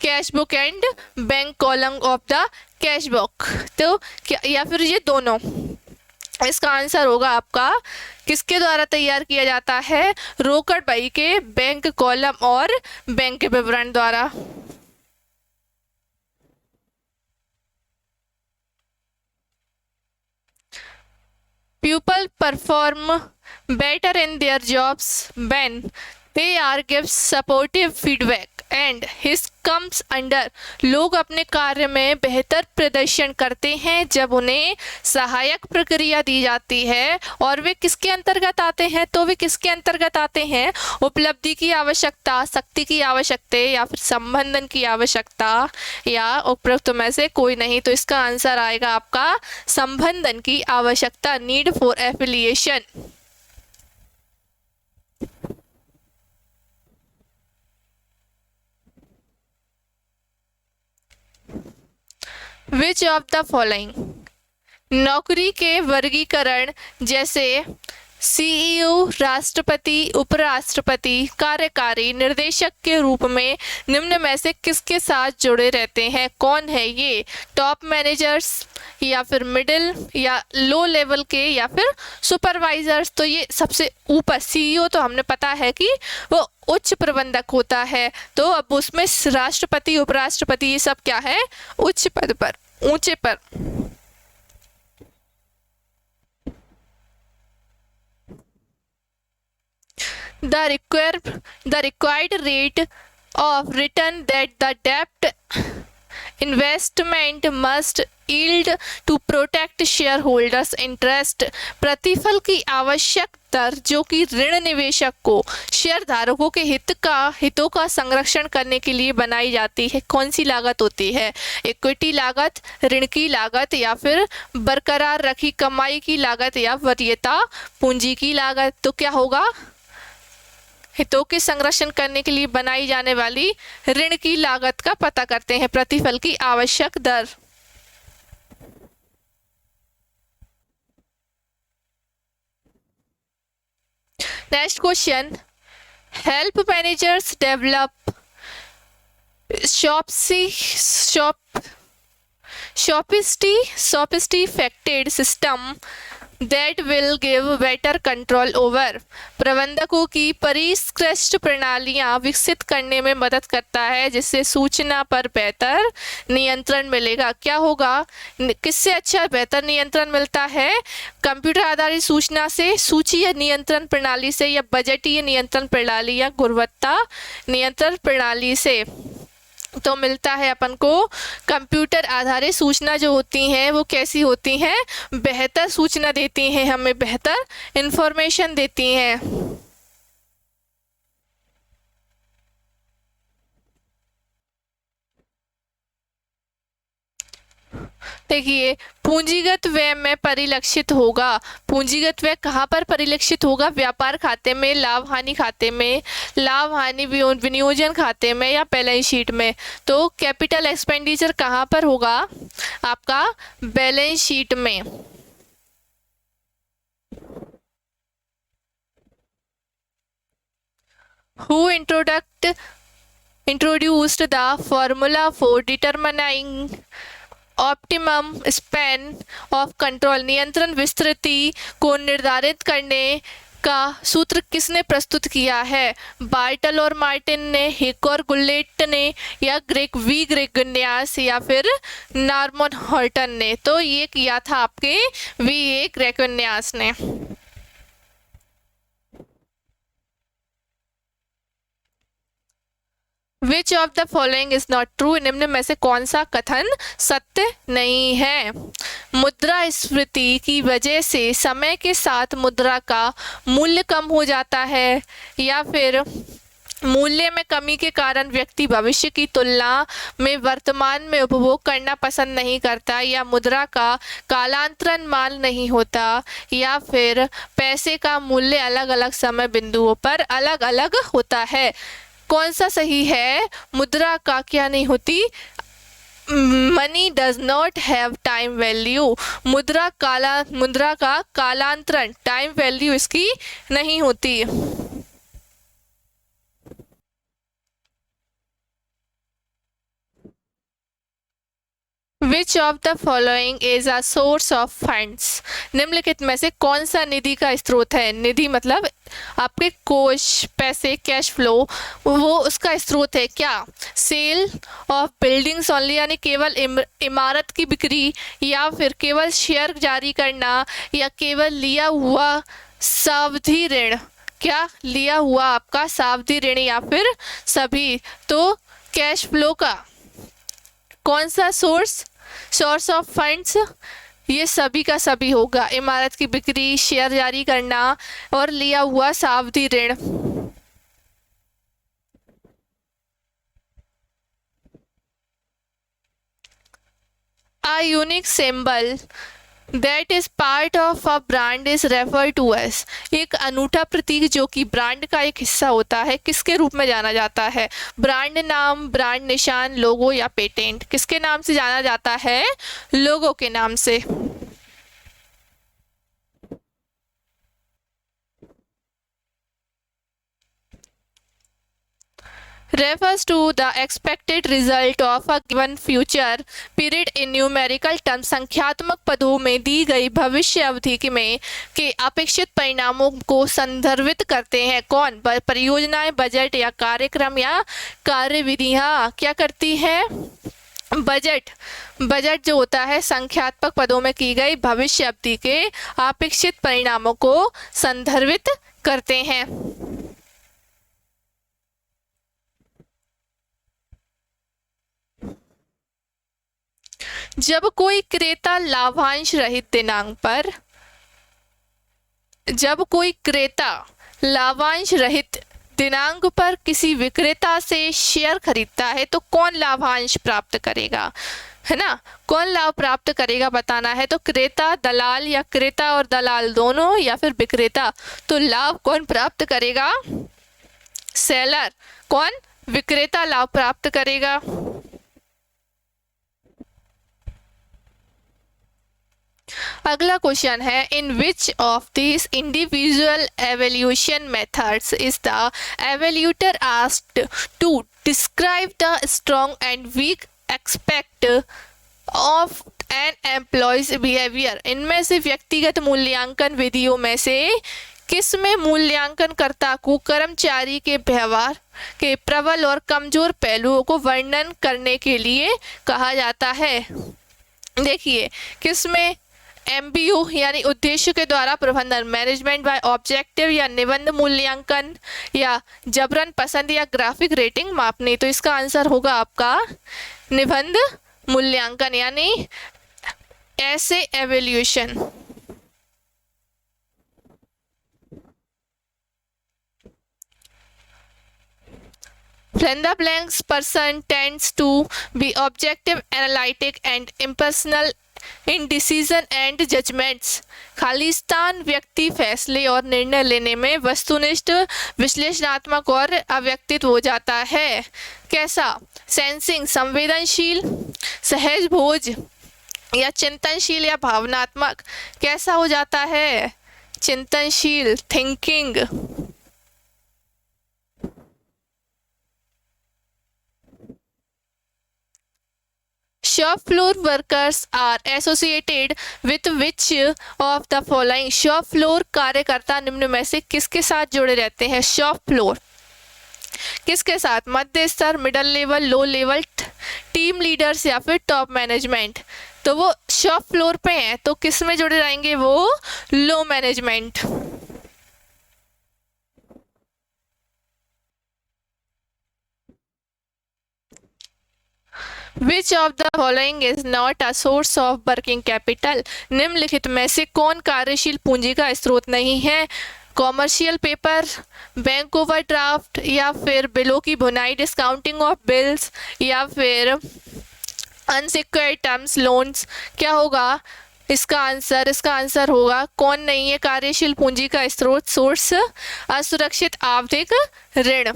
cash book and bank column of the cash book. तो या फिर ये दोनों। इसका आंसर होगा आपका किसके द्वारा तैयार किया जाता है? रोकड़ बही के बैंक कॉलम और बैंक विवरण द्वारा। People perform better in their jobs when they are given supportive feedback and his comes under। लोग अपने कार्य में बेहतर प्रदर्शन करते हैं जब उन्हें सहायक प्रक्रिया दी जाती है। और वे किसके अंतर्गत आते हैं? तो वे किसके अंतर्गत आते हैं? उपलब्धि की आवश्यकता, शक्ति की आवश्यकता, या फिर संबंधन की आवश्यकता, या उपरोक्त में से कोई नहीं। तो इसका आंसर आएगा आपका संबंधन की आवश्यकता, need for affiliation. Which of the following, नौकरी के वर्गीकरण जैसे सीईओ, राष्ट्रपति, उपराष्ट्रपति, कार्यकारी निदेशक के रूप में निम्न में से किसके साथ जुड़े रहते हैं? कौन है ये? टॉप मैनेजर्स, या फिर मिडिल या लो लेवल के, या फिर सुपरवाइजर्स। तो ये सबसे ऊपर सीईओ तो हमने पता है कि वो उच्च प्रबंधक होता है। तो अब उसमें राष्ट्रपति, उपराष्ट्रपति, ये सब क्या है? उच्च पद पर, ऊंचे पर। The required rate of return that the debt investment must yield to protect shareholders interest। प्रतिफल की आवश्यक दर जो कि ऋण निवेशक को शेयरधारकों के हितों का संरक्षण करने के लिए बनाई जाती है। कौन सी लागत होती है? इक्विटी लागत, ऋण की लागत, या फिर बरकरार रखी कमाई की लागत, या वरीयता पूंजी की लागत। तो क्या होगा? हितों के संरक्षण करने के लिए बनाई जाने वाली ऋण की लागत का पता करते हैं, प्रतिफल की आवश्यक दर। Next question, help managers develop sophisticated system that will give better control over। प्रबंधकों की परिष्कृत प्रणालियां विकसित करने में मदद करता है जिससे सूचना पर बेहतर नियंत्रण मिलेगा। क्या होगा? किससे अच्छा बेहतर नियंत्रण मिलता है? कंप्यूटर आधारित सूचना से, सूचीय नियंत्रण प्रणाली से, या बजटीय नियंत्रण प्रणाली, या गुणवत्ता नियंत्रण प्रणाली से। तो मिलता है अपन को कंप्यूटर आधारित सूचना जो होती हैं वो कैसी होती हैं? बेहतर सूचना देती हैं, हमें बेहतर इंफॉर्मेशन देती हैं। देखिए पूंजीगत व्यय में परिलक्षित होगा। पूंजीगत व्यय कहाँ पर परिलक्षित होगा? व्यापार खाते में, लाभ हानि खाते में, लाभ हानि विनियोजन खाते में या बैलेंस शीट में। तो कैपिटल एक्सपेंडिचर कहाँ पर होगा? आपका बैलेंस शीट में। Who introduced the formula for determining optimum span of control? नियंत्रण विस्तृति को निर्धारित करने का सूत्र किसने प्रस्तुत किया है? बार्टल और मार्टिन ने, हिक और गुलेट ने, या ग्रेगन्यास या फिर नॉर्मन हॉर्टन ने? तो ये किया था आपके ग्रेगन्यास ने। विच of the following is not true? निम्न में से कौन सा कथन सत्य नहीं है? मुद्रास्फीति की वजह से समय के साथ मुद्रा का मूल्य कम हो जाता है, या फिर मूल्य में कमी के कारण व्यक्ति भविष्य की तुलना में वर्तमान में उपभोग करना पसंद नहीं करता, या मुद्रा का कालांतरण माल नहीं होता, या फिर पैसे का मूल्य अलग अलग समय बिंदुओं पर अलग अलग होता है? कौन सा सही है? मुद्रा का क्या नहीं होती? Money does not have time value. मुद्रा का कालांतरण, टाइम वैल्यू इसकी नहीं होती। विच of the following is a source of funds? निम्नलिखित में से कौन सा निधि का स्रोत है? निधि मतलब आपके कोष, पैसे, कैश फ्लो, वो उसका स्रोत है क्या? सेल ऑफ बिल्डिंग्स ओनली, यानी केवल इमारत की बिक्री, या फिर केवल शेयर जारी करना, या केवल लिया हुआ सावधि ऋण? क्या लिया हुआ आपका सावधि ऋण, या फिर सभी? तो कैश फ्लो का कौन सा सोर्स ऑफ फंड्स? ये सभी का सभी होगा। इमारत की बिक्री, शेयर जारी करना और लिया हुआ सावधि ऋण। A unique symbol that is part of a brand is referred to as? एक अनूठा प्रतीक जो कि ब्रांड का एक हिस्सा होता है, किसके रूप में जाना जाता है? ब्रांड नाम, ब्रांड निशान, लोगो या पेटेंट? किसके नाम से जाना जाता है? लोगो के नाम से। refers to the expected result of a given future period in numerical terms। संख्यात्मक पदों में दी गई भविष्य अवधि में के अपेक्षित परिणामों को संदर्भित करते हैं। कौन? परियोजनाएं, बजट या कार्यक्रम या कार्यविधियां क्या करती है? बजट जो होता है संख्यात्मक पदों में की गई भविष्य अवधि के अपेक्षित परिणामों को संदर्भित करते हैं। जब कोई क्रेता लाभांश रहित दिनांक पर किसी विक्रेता से शेयर खरीदता है तो कौन लाभांश प्राप्त करेगा? है ना, कौन लाभ प्राप्त करेगा बताना है। तो क्रेता, दलाल, या क्रेता और दलाल दोनों, या फिर विक्रेता? तो लाभ कौन प्राप्त करेगा? सेलर। कौन? विक्रेता लाभ प्राप्त करेगा। अगला क्वेश्चन है, in which of this individual evaluation methods is the evaluator asked to describe the strong and weak aspect of an employee's behaviour? इनमें से व्यक्तिगत मूल्यांकन विधियों में से किस में मूल्यांकनकर्ता को कर्मचारी के व्यवहार के प्रबल और कमजोर पहलुओं को वर्णन करने के लिए कहा जाता है? देखिए, किस में? MBO यानी उद्देश्य के द्वारा प्रबंधन, मैनेजमेंट बाय ऑब्जेक्टिव या निबंध मूल्यांकन, या जबरन पसंद या ग्राफिक रेटिंग मापनी? तो इसका आंसर होगा आपका निबंध मूल्यांकन यानी ऐसे evolution. Fill the blanks person tends to be objective, analytic and impersonal in decision and judgments, खालिस्तान व्यक्ति फैसले और निर्णय लेने में वस्तुनिष्ठ, विश्लेषणात्मक और अव्यक्तित्व हो जाता है। कैसा? सेंसिंग संवेदनशील, सहज भोज या चिंतनशील या भावनात्मक। कैसा हो जाता है? चिंतनशील, thinking. Shop floor workers are associated with which of the following. Shop floor कार्यकर्ता निम्न में से किसके साथ जुड़े रहते हैं? शॉप फ्लोर किसके साथ? मध्य स्तर, middle level, low level, team leaders या फिर टॉप मैनेजमेंट। तो वो शॉप फ्लोर पे हैं तो किस में जुड़े रहेंगे? वो लो management. Which of the following is not a source of working capital. निम्नलिखित में से कौन कार्यशील पूंजी का स्रोत नहीं है? कॉमर्शियल पेपर, बैंक ओवरड्राफ्ट या फिर बिलों की भुनाई, डिस्काउंटिंग ऑफ बिल्स या फिर अनसिक्योर्ड टर्म्स लोन्स। क्या होगा इसका आंसर होगा कौन नहीं है कार्यशील पूंजी का स्रोत? सोर्स असुरक्षित आवधिक ऋण।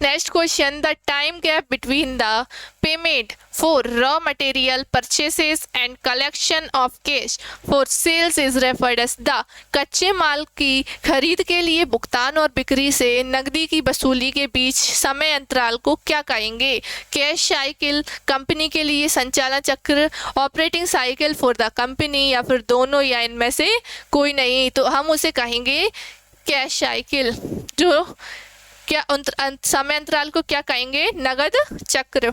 Next question, the time gap between the payment for raw material purchases and collection of cash for sales is referred as the। कच्चे माल की खरीद के लिए भुगतान और बिक्री से नकदी की वसूली के बीच समय अंतराल को क्या कहेंगे? कैश साइकिल कंपनी के लिए संचालन चक्र, operating cycle for the company या फिर दोनों या इनमें से कोई नहीं। तो हम उसे कहेंगे कैश साइकिल। जो क्या समय अंतराल को क्या कहेंगे? नगद चक्र।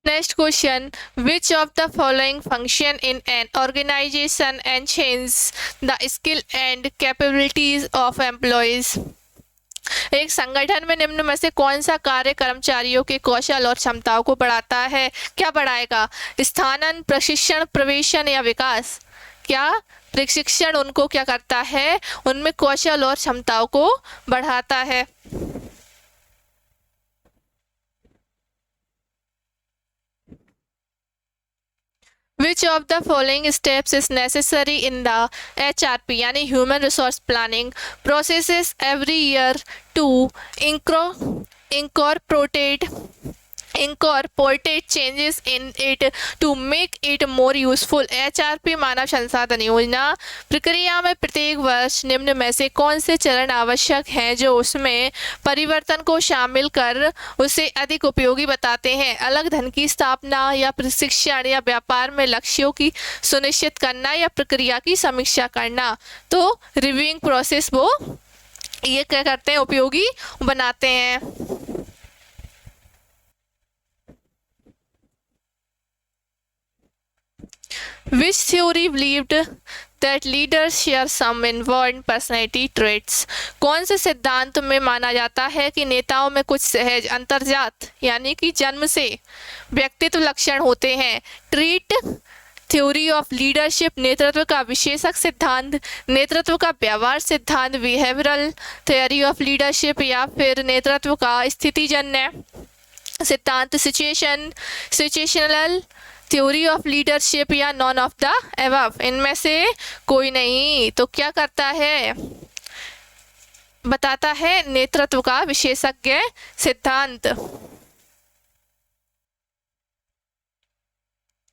Next question, which of the following function in an organisation and change the skill and capabilities of employees. एक संगठन में निम्न में से कौन सा कार्य कर्मचारियों के कौशल और क्षमताओं को बढ़ाता है? क्या बढ़ाएगा? स्थानांतरण, प्रशिक्षण, प्रवेशन या विकास। क्या प्रशिक्षण उनको क्या करता है? उनमें कौशल और क्षमताओं को बढ़ाता है। Which of the following steps is necessary in the HRP यानी Human Resource Planning processes every year to incorporate changes in it to make it more useful। HRP मानव संसाधन योजना प्रक्रिया में प्रत्येक वर्ष निम्न में से कौन से चरण आवश्यक हैं जो उसमें परिवर्तन को शामिल कर उसे अधिक उपयोगी बताते हैं? अलग धन की स्थापना या प्रशिक्षण या व्यापार में लक्ष्यों की सुनिश्चित करना या प्रक्रिया की समीक्षा करना। तो रिव्यूइंग प्रोसेस वो ये क्या करते हैं? उपयोगी बनाते हैं। Which theory believed that leaders share some inborn personality traits। कौन से सिद्धांत में माना जाता है कि नेताओं में कुछ सहज अंतर्जात यानी कि जन्म से व्यक्तित्व लक्षण होते हैं? ट्रीट थ्योरी ऑफ लीडरशिप, नेतृत्व का विशेषक सिद्धांत, नेतृत्व का व्यवहार सिद्धांत, बिहेवियरल थ्योरी ऑफ लीडरशिप या फिर नेतृत्व का स्थितिजन्य सिद्धांत, सिचुएशनल थ्योरी ऑफ लीडरशिप या नॉन ऑफ द अबव। इनमें से कोई नहीं। तो क्या करता है? बताता है नेतृत्व का विशेषज्ञ सिद्धांत।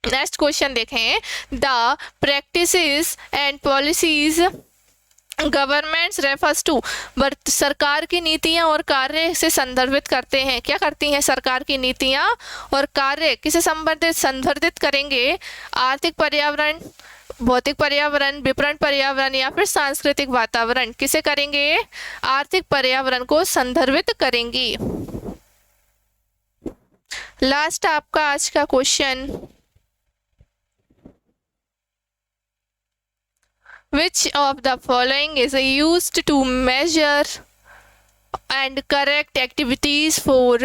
नेक्स्ट क्वेश्चन देखें, the practices and policies governments refers to. सरकार की नीतियां और कार्य से संदर्भित करते हैं। क्या करती हैं? सरकार की नीतियां और कार्य किसे संदर्भित करेंगे? आर्थिक पर्यावरण, भौतिक पर्यावरण, विपणन पर्यावरण या फिर सांस्कृतिक वातावरण। किसे करेंगे? आर्थिक पर्यावरण को संदर्भित करेंगी। लास्ट आपका आज का question, which of the following is used to measure and correct activities for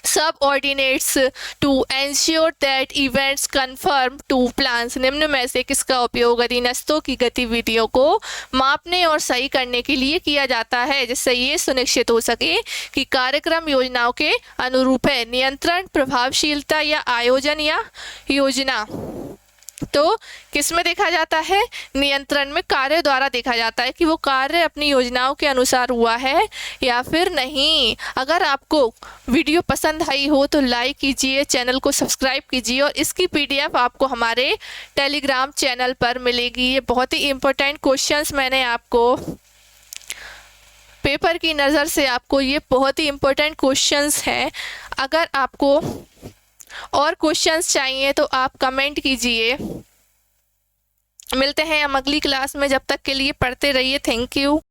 subordinates to ensure that events conform to plans. निम्न में से किसका उपयोग अधीनस्थों की गतिविधियों को मापने और सही करने के लिए किया जाता है, जिससे ये सुनिश्चित हो सके कि कार्यक्रम योजनाओं के अनुरूप है। नियंत्रण, प्रभावशीलता या आयोजन या योजना। तो किस में देखा जाता है? नियंत्रण में कार्य द्वारा देखा जाता है कि वो कार्य अपनी योजनाओं के अनुसार हुआ है या फिर नहीं। अगर आपको वीडियो पसंद आई हो तो लाइक कीजिए, चैनल को सब्सक्राइब कीजिए और इसकी पीडीएफ आपको हमारे टेलीग्राम चैनल पर मिलेगी। ये बहुत ही इम्पोर्टेंट क्वेश्चंस मैंने आपको पेपर की नज़र से आपको ये बहुत ही इम्पोर्टेंट क्वेश्चंस हैं। अगर आपको और क्वेश्चंस चाहिए तो आप कमेंट कीजिए। मिलते हैं हम अगली क्लास में, जब तक के लिए पढ़ते रहिए। Thank you.